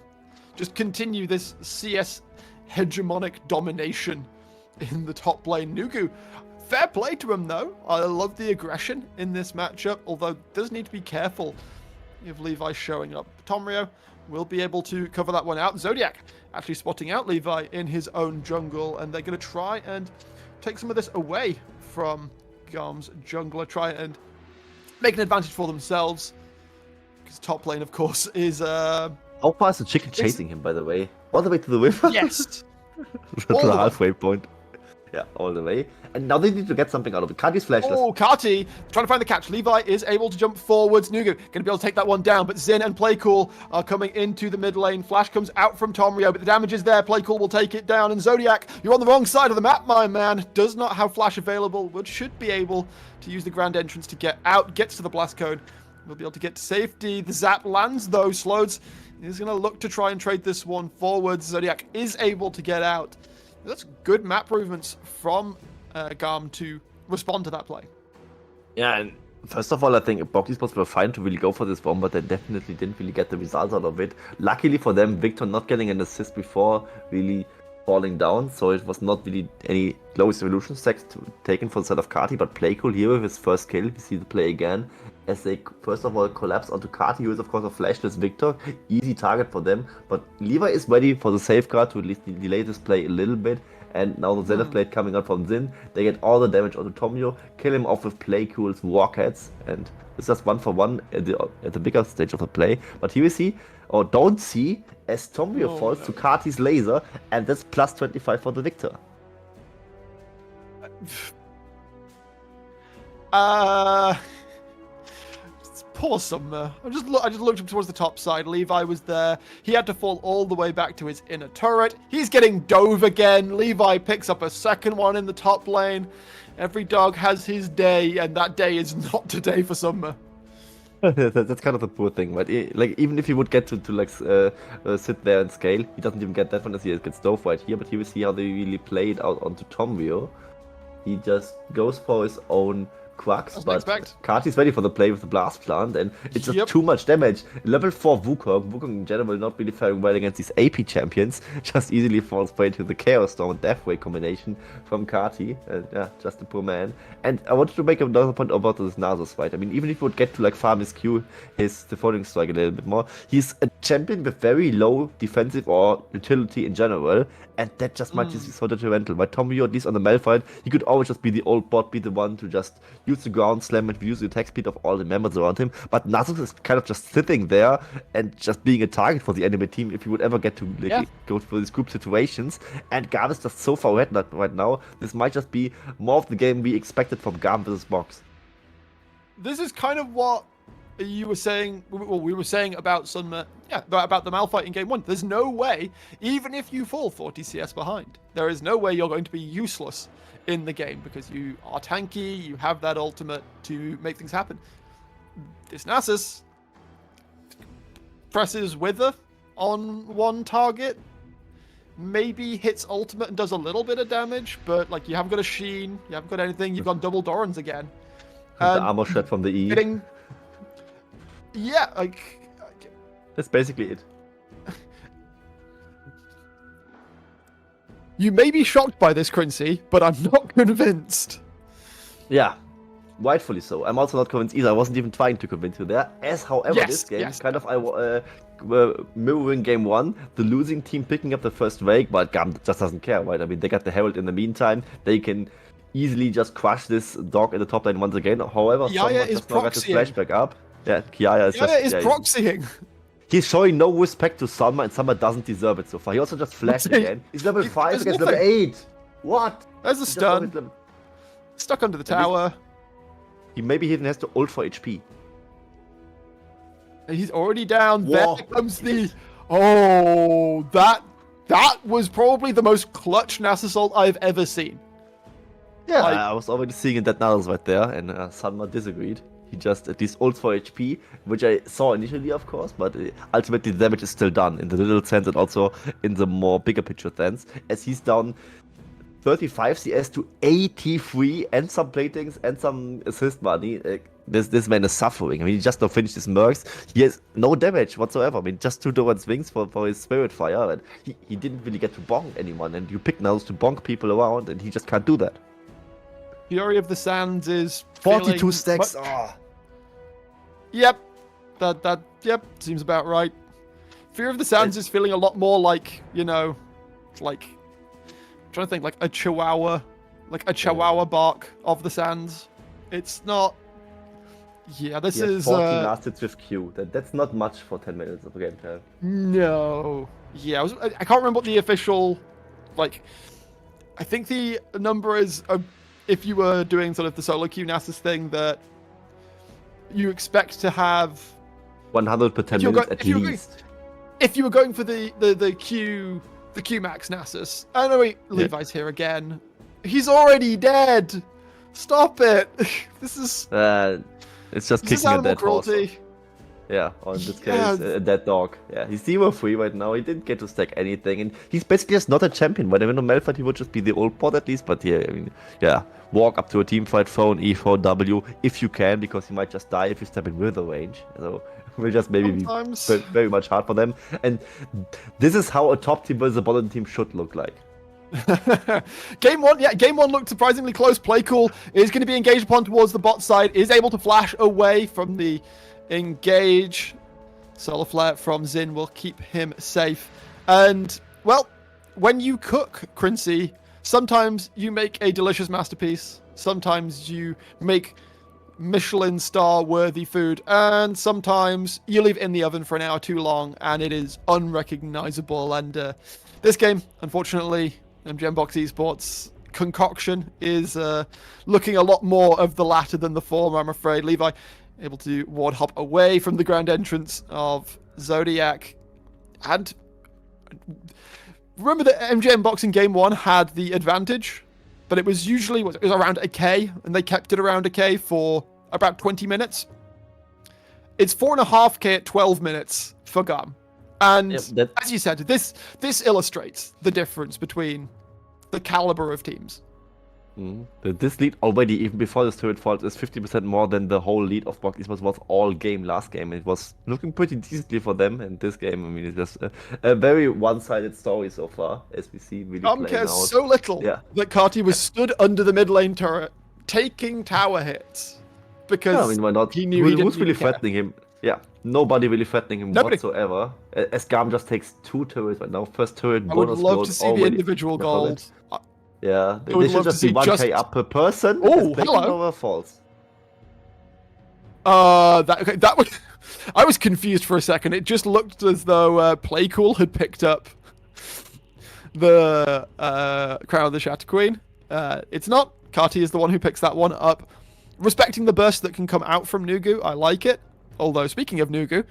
just continue this CS hegemonic domination in the top lane. Nugu, fair play to him though. I love the aggression in this matchup, although does need to be careful if Levi showing up. Tomrio will be able to cover that one out. Zodiac actually spotting out Levi in his own jungle, and they're going to try and take some of this away from GAM's jungler, try and make an advantage for themselves, because top lane, of course, is How far is the chicken chasing him, by the way? All the way to the river? yes. To the halfway point. Yeah, all the way. And now they need to get something out of it. Kati's flashless. Oh, Kati trying to find the catch. Levi is able to jump forwards. Nugu going to be able to take that one down, but Zin and Playcool are coming into the mid lane. Flash comes out from Tomrio, but the damage is there. Playcool will take it down, and Zodiac, you're on the wrong side of the map, my man. Does not have flash available, but should be able to use the grand entrance to get out. Gets to the blast cone. We'll be able to get to safety. The zap lands, though. Slodes is going to look to try and trade this one forwards. Zodiac is able to get out. That's good map movements from GAM to respond to that play. Yeah, and first of all, I think Boxy spots were fine to really go for this one, but they definitely didn't really get the results out of it. Luckily for them, Victor not getting an assist before really falling down, so it was not really any close evolution stacks taken for the side of Kati, but Playcool here with his first kill. We see the play again as they first of all collapse onto Kati, who is of course a flashless Victor, easy target for them, but Levi is ready for the safeguard to at least delay this play a little bit, and now the Zenith Blade coming out from Zin, they get all the damage onto Tomio, kill him off with Playcool's Warcats, and it's just 1-for-1 at the bigger stage of the play, but here we see, or don't see, as Tomio falls to Kati's laser, and that's plus 25 for the victor. Poor Summer. I just looked up towards the top side. Levi was there. He had to fall all the way back to his inner turret. He's getting dove again. Levi picks up a second one in the top lane. Every dog has his day, and that day is not today for Summer. That's kind of the poor thing, but like even if he would get to sit there and scale, he doesn't even get that one as he gets dove right here. But here we see how they really play it out onto Tomio. He just goes for his own quacks, but Kati's ready for the play with the blast plant, and it's just too much damage. Level 4 Wukong in general not really faring well against these AP champions, just easily falls prey to the Chaos Storm and Deathwave combination from Kati, and yeah, just a poor man. And I wanted to make another point about this Nasus fight. I mean, even if he would get to like farm his Q, his defaulting strike a little bit more, he's a champion with very low defensive or utility in general, and that just might just be so detrimental. By Tomio, at least on the Malphite, he could always just be the old bot, be the one to just use the ground slam and reduce the attack speed of all the members around him. But Nasus is kind of just sitting there and just being a target for the enemy team if he would ever get to go for these group situations. And GAM is just so far ahead right now. This might just be more of the game we expected from GAM versus Box. This is kind of what you were saying, well, we were saying about about the Malphite in game 1. There's no way, even if you fall 40 CS behind, there is no way you're going to be useless in the game because you are tanky, you have that ultimate to make things happen. This Nasus presses Wither on one target, maybe hits ultimate and does a little bit of damage, but like you haven't got a Sheen, you haven't got anything, you've got double Dorans again. The armor shred from the E. Yeah, like that's basically it. You may be shocked by this, Quincy, but I'm not convinced. Yeah, rightfully so. I'm also not convinced either. I wasn't even trying to convince you there. However, this game kind of mirroring game 1, the losing team picking up the first wave, but GAM just doesn't care, right? I mean, they got the Herald in the meantime. They can easily just crush this dog in the top lane once again. However, Kiaya is got his flashback up. Yeah, Kiaya is proxying. He's showing no respect to Summer, and Summer doesn't deserve it so far. He also just flashed again. He's level 5 against level 8. What? There's a stun. Stuck under the tower. He maybe even has to ult for HP. He's already down. Whoa. There comes the... Oh, that was probably the most clutch Nasus ult I've ever seen. Yeah, I was already seeing that Nasus right there, and Summer disagreed. He just at least ults for HP, which I saw initially, of course, but ultimately the damage is still done in the little sense and also in the more bigger picture sense, as he's down 35 CS to 83 and some platings and some assist money. This man is suffering. I mean, he just now finished his mercs. He has no damage whatsoever. I mean, just 2 Doran swings for his Spirit Fire, and he didn't really get to bonk anyone, and you pick Nasus to bonk people around, and he just can't do that. Fury of the Sands is 42 stacks. Yep, that seems about right. Fear of the Sands is feeling a lot more like, you know, like I'm trying to think, like a chihuahua bark of the sands. It's not. Yeah, this is 14 last hits with Q. That's not much for 10 minutes of game time. No. Yeah, I can't remember what the official, like. I think the number is if you were doing sort of the solo Q Nasus thing that. You expect to have 100 per 10 minutes at least. If you were going for the Q max Nasus. Oh no, wait, Levi's here again. He's already dead. Stop it. This is. It's just kicking a dead cruelty. horse. Yeah, or in this case, a dead dog. Yeah, he's 0-3 right now. He didn't get to stack anything, and he's basically just not a champion. But even on Malphite, he would just be the old bot at least. But here, I mean, yeah, walk up to a team fight, phone E4 W if you can, because he might just die if you step in wither range. So it will just maybe be very much hard for them. And this is how a top team versus a bottom team should look like. Game one looked surprisingly close. Play cool is going to be engaged upon towards the bot side, is able to flash away from the engage. Solar Flare from Xin will keep him safe. And, well, when you cook, Quincy, sometimes you make a delicious masterpiece. Sometimes you make Michelin star worthy food, and sometimes you leave it in the oven for an hour too long and it is unrecognizable. And this game, unfortunately, Gembox Esports concoction is looking a lot more of the latter than the former, I'm afraid. Levi able to ward hop away from the ground entrance of Zodiac. And remember that MGM Boxing Game 1 had the advantage, but it was usually it was around a K, and they kept it around a K for about 20 minutes. It's 4.5K at 12 minutes for GAM. And as you said, this illustrates the difference between the caliber of teams. This lead already, even before this turret fault, is 50% more than the whole lead of Box Esports was all game last game. It was looking pretty decently for them, and this game, I mean, it's just a very one-sided story so far, as we see really GAM playing cares out. so little that Carty was stood under the mid lane turret, taking tower hits, because I mean, why not? he knew he didn't who's really care. threatening him? Yeah, nobody really threatening him Nobody. whatsoever. As GAM just takes 2 turrets right now. First turret, I would bonus love gold to see the already individual in the comment. gold. Yeah, I would they love should to just be see 1k up per person. Oh, breaking hello. over false. That was. I was confused for a second. It just looked as though Playcool had picked up the Crown of the Shatter Queen. It's not. Carty is the one who picks that one up. Respecting the burst that can come out from Nugu, I like it. Although, speaking of Nugu,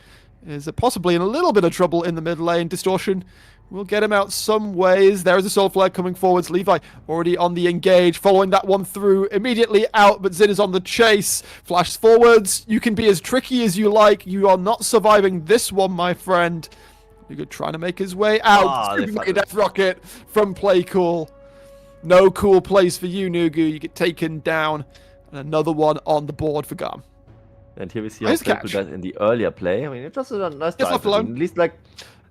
is possibly in a little bit of trouble in the mid lane. Distortion will get him out some ways. There is a Soul Flare coming forwards. Levi already on the engage, following that one through, immediately out, but Xin is on the chase. Flashes forwards. You can be as tricky as you like. You are not surviving this one, my friend. Nugu trying to make his way out. Super Death Rocket from Playcool. No cool plays for you, Nugu. You get taken down. And another one on the board for GAM. And here we see how Playcool does in the earlier play. I mean, it's just a nice dive. left I alone. mean, at least, like,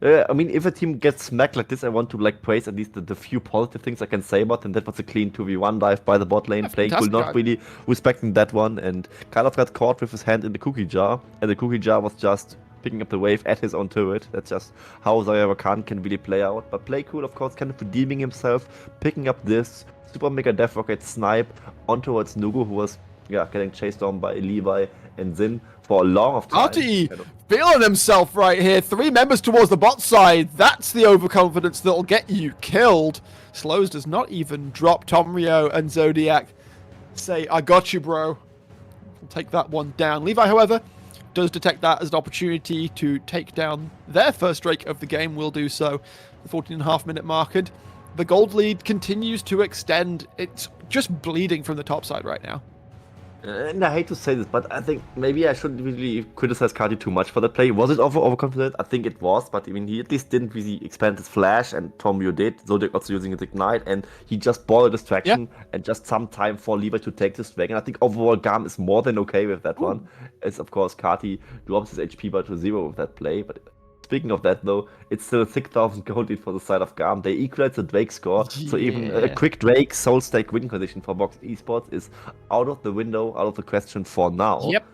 I mean, if a team gets smacked like this, I want to, like, praise at least the few positive things I can say about them. That was a clean 2v1 dive by the bot lane. Playcool not really respecting that one, and kind of got caught with his hand in the cookie jar. And the cookie jar was just picking up the wave at his own turret. That's just how Zaya Khan can really play out. But Playcool, of course, kind of redeeming himself, picking up this Super Mega Death Rocket snipe on towards Nugu, who was getting chased down by Levi and Xin for a long of time. Carty feeling himself right here. 3 members towards the bot side. That's the overconfidence that'll get you killed. Slows does not even drop. Tom Rio and Zodiac say, I got you, bro. We'll take that one down. Levi, however, does detect that as an opportunity to take down their first Drake of the game. Will do so. The 14.5 minute marker. The gold lead continues to extend. It's just bleeding from the top side right now. And I hate to say this, but I think maybe I shouldn't really criticize Carty too much for that play. Was it overconfident? I think it was, but I mean, he at least didn't really expand his flash, and Tomio did. Zodiac also using his ignite, and he just bought a distraction and just some time for Levi to take this dragon. I think overall GAM is more than okay with that one. As of course Carty drops his HP bar to 0 with that play, but speaking of that, though, it's still 6,000 gold lead for the side of GAM. They equalize the Drake score, so even a quick Drake soul stake win condition for Box Esports is out of the window, out of the question for now. Yep.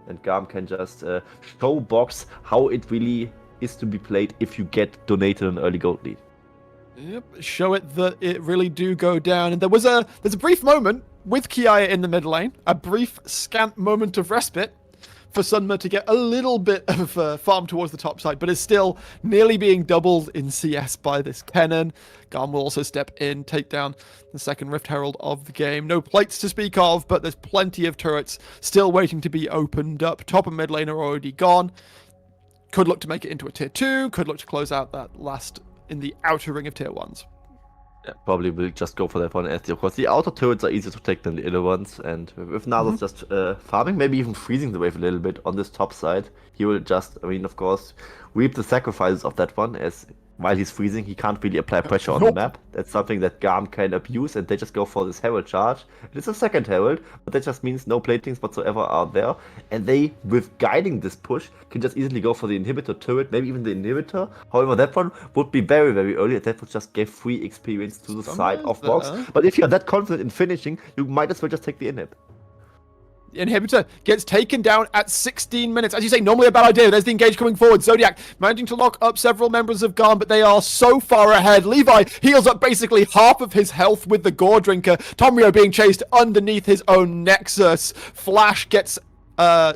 And GAM can just show Box how it really is to be played if you get donated an early gold lead. Yep, show it that it really do go down. And there's a brief moment with Kiaya in the mid lane, a brief scant moment of respite for Sunma to get a little bit of farm towards the top side, but is still nearly being doubled in CS by this Kennen. GAM will also step in, take down the second Rift Herald of the game. No plates to speak of, but there's plenty of turrets still waiting to be opened up. Top and mid lane are already gone. Could look to make it into a tier 2, could look to close out that last in the outer ring of tier 1s. Yeah, probably will just go for that one. Of course, the outer turrets are easier to take than the inner ones, and with Nasus just farming, maybe even freezing the wave a little bit on this top side, he will just, I mean, of course, reap the sacrifices of that one, as while he's freezing, he can't really apply pressure on the map. That's something that GAM can abuse, and they just go for this Herald charge. It's a second Herald, but that just means no platings whatsoever are there. And they, with guiding this push, can just easily go for the inhibitor turret, maybe even the inhibitor. However, that one would be very, very early, and that would just give free experience to the side of box. But if you're that confident in finishing, you might as well just take the inhib. The inhibitor gets taken down at 16 minutes. As you say, normally a bad idea. There's the engage coming forward. Zodiac managing to lock up several members of GAM, but they are so far ahead. Levi heals up basically half of his health with the Gore Drinker. Tomrio being chased underneath his own Nexus. Flash gets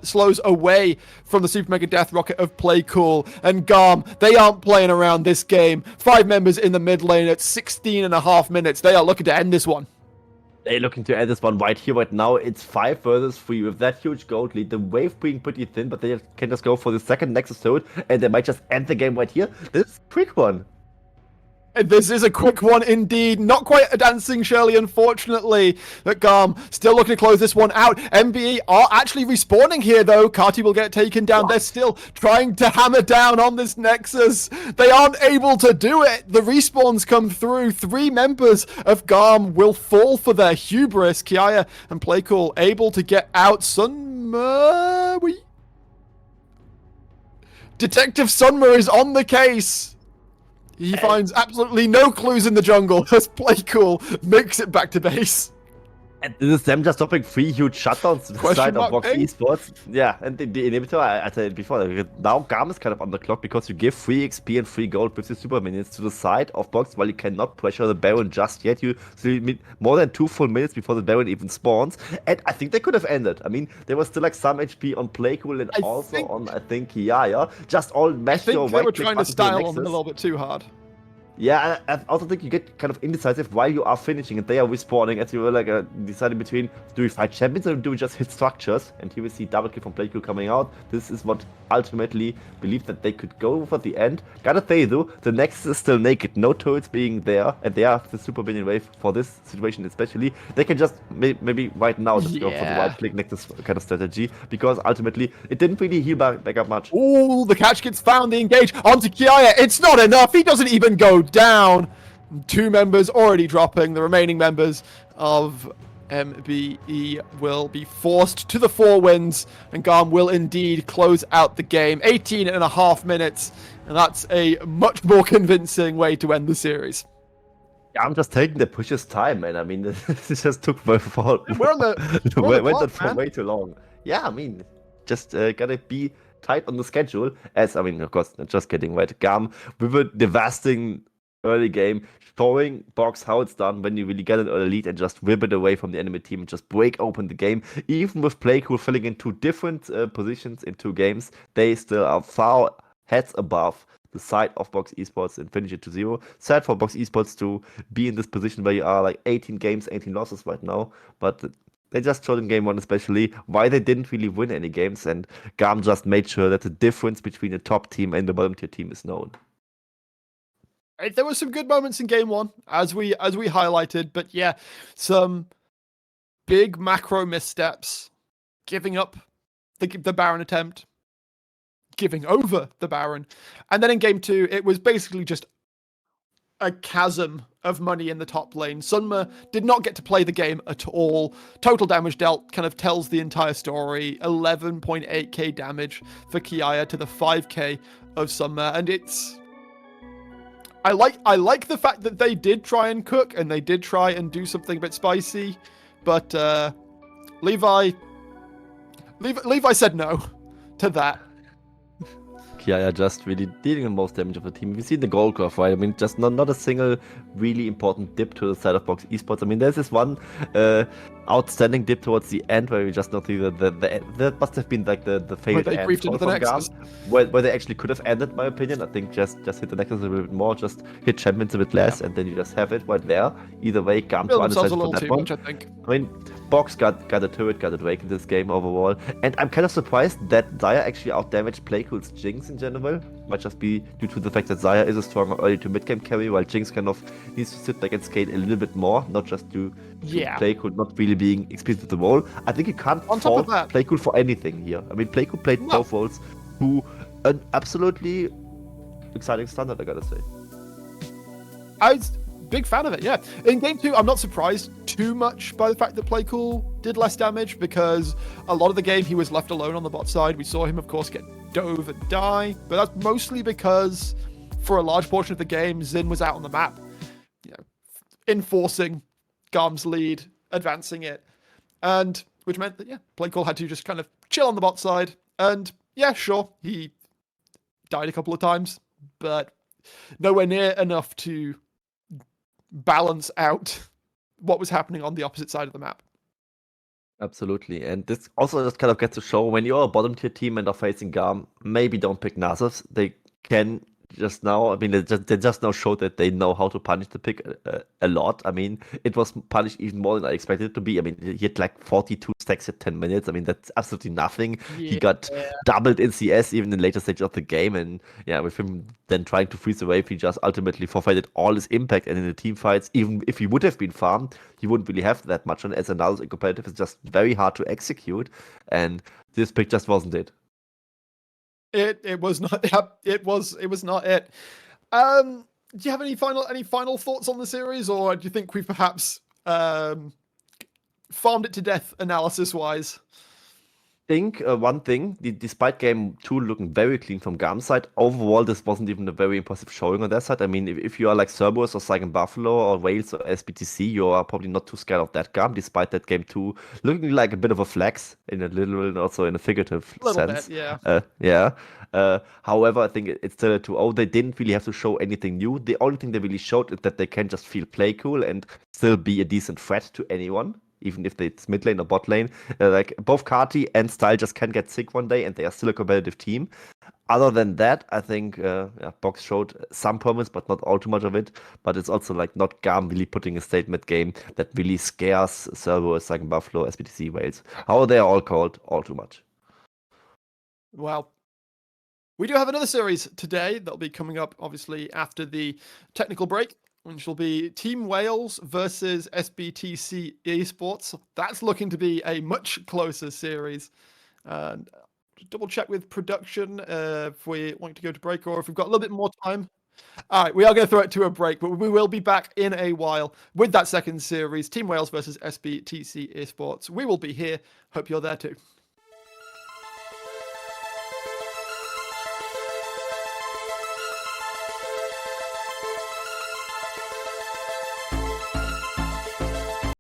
slows away from the Super Mega Death Rocket of Playcool. And GAM, they aren't playing around this game. 5 members in the mid lane at 16.5 minutes. They are looking to end this one. They're looking to end this one right here, right now. It's 5 versus 3 with that huge gold lead. The wave being pretty thin, but they can just go for the second Nexus turret, and they might just end the game right here. This is a quick one. This is a quick one indeed. Not quite a dancing Shirley, unfortunately. But GAM still looking to close this one out. MBE are actually respawning here, though. Carty will get taken down. They're still trying to hammer down on this Nexus. They aren't able to do it. The respawns come through. 3 members of GAM will fall for their hubris. Kiaya and Playcool able to get out. Detective Sunma is on the case. He finds absolutely no clues in the jungle as Playcool makes it back to base. And this is them just dropping 3 huge shutdowns to the side of Box Esports. Yeah, and the inhibitor, I said it before, now GAM is kind of on the clock because you give free XP and free gold with the super minions to the side of Box while you cannot pressure the Baron just yet. You still need more than 2 full minutes before the Baron even spawns. And I think they could have ended. I mean, there was still like some HP on Playcool and on, I think, Kiaya. Just all mashed your they were trying to style on them a little bit too hard. Yeah, I also think you get kind of indecisive while you are finishing and they are respawning, as you were like deciding between, do we fight champions or do we just hit structures? And here we see double kill from Playcool coming out. This is what ultimately believed that they could go for the end. Gotta say though, the Nexus is still naked, no turrets being there, and they are the super minion wave for this situation especially. They can just maybe right now just go for the right click Nexus kind of strategy, because ultimately it didn't really heal back up much. Ooh, the catch gets found, the engage onto Kiaya. It's not enough, he doesn't even go down. 2 members already dropping. The remaining members of MBE will be forced to the 4 wins, and GAM will indeed close out the game. 18.5 minutes, and that's a much more convincing way to end the series. Yeah, I'm just taking the push's time, man. I mean, this just took way too long. Yeah, I mean, just gotta be tight on the schedule. As I mean, of course, not just getting right. GAM with a devastating early game, showing Box how it's done when you really get an early lead and just rip it away from the enemy team and just break open the game. Even with Playcool filling in 2 different positions in 2 games, they still are far heads above the side of Box Esports and finish it to 0. Sad for Box Esports to be in this position where you are like 18 games, 18 losses right now, but they just showed in game 1 especially why they didn't really win any games, and GAM just made sure that the difference between the top team and the bottom tier team is known. There were some good moments in game 1, as we highlighted, but yeah, some big macro missteps, giving up the Baron attempt, giving over the Baron, and then in game 2, it was basically just a chasm of money in the top lane. Sunma did not get to play the game at all. Total damage dealt kind of tells the entire story. 11.8k damage for Kiaya to the 5k of Sunma, and it's... I like the fact that they did try and cook and they did try and do something a bit spicy, but Levi said no to that. Kiaya just really dealing the most damage of the team. We see the gold graph, right? I mean, just not a single really important dip to the side of Box Esports. I mean, there's this one outstanding dip towards the end where we just not see that must have been like the favorite end from GAM, where they actually could have ended, in my opinion. I think just hit the Nexus a little bit more, just hit champions a bit less, and then you just have it right there. Either way, GAM to themselves a little too much, I think. I mean, Box got a turret, got a Drake in this game overall, and I'm kind of surprised that Xayah actually outdamaged Playcool's Jinx in general. Might just be due to the fact that Xayah is a stronger early to mid game carry, while Jinx kind of needs to sit back and skate a little bit more, not just due to Playcool not really being experienced with the role. I think you can't fault Playcool for anything here. I mean, Playcool played both roles to an absolutely exciting standard, I gotta say. I was big fan of it, yeah. In game 2, I'm not surprised too much by the fact that Playcool did less damage, because a lot of the game he was left alone on the bot side. We saw him, of course, get dove and die, but that's mostly because for a large portion of the game, Xin was out on the map, enforcing GAM's lead, advancing it, and which meant that, Playcool had to just kind of chill on the bot side, and sure, he died a couple of times, but nowhere near enough to balance out what was happening on the opposite side of the map. Absolutely, and this also just kind of gets to show when you're a bottom tier team and are facing GAM, maybe don't pick Nasus. They can just now, I mean, they just now showed that they know how to punish the pick a lot. I mean, it was punished even more than I expected it to be. I mean, he had like 42 stacks at 10 minutes. I mean, that's absolutely nothing. He got doubled in CS even in later stages of the game, and with him then trying to freeze the wave, he just ultimately forfeited all his impact. And in the team fights, even if he would have been farmed, he wouldn't really have that much. And as a Nasus in competitive, it's just very hard to execute. And this pick just wasn't it. It was not. It was not it. Do you have any final thoughts on the series, or do you think we've perhaps farmed it to death analysis wise? I think one thing, despite game 2 looking very clean from GAM's side, overall this wasn't even a very impressive showing on their side. I mean, if you are like Cerberus or Saigon Buffalo or Wales or SBTC, you are probably not too scared of that GAM, despite that game 2 looking like a bit of a flex in a literal and also in a figurative sense. Bit, yeah. However, I think it's still a 2-0. They didn't really have to show anything new. The only thing they really showed is that they can just feel play cool and still be a decent threat to anyone, even if it's mid lane or bot lane. Like both Kati and Style just can get sick one day and they are still a competitive team. Other than that, I think Box showed some promise, but not all too much of it. But it's also like not GAM really putting a statement game that really scares Cerberus, Saigon Buffalo, SBTC, Wales. How they are all called, all too much. Well, we do have another series today that'll be coming up, obviously, after the technical break, which will be Team Wales versus SBTC Esports. That's looking to be a much closer series. Double check with production if we want to go to break or if we've got a little bit more time. All right, we are going to throw it to a break, but we will be back in a while with that second series, Team Wales versus SBTC Esports. We will be here. Hope you're there too.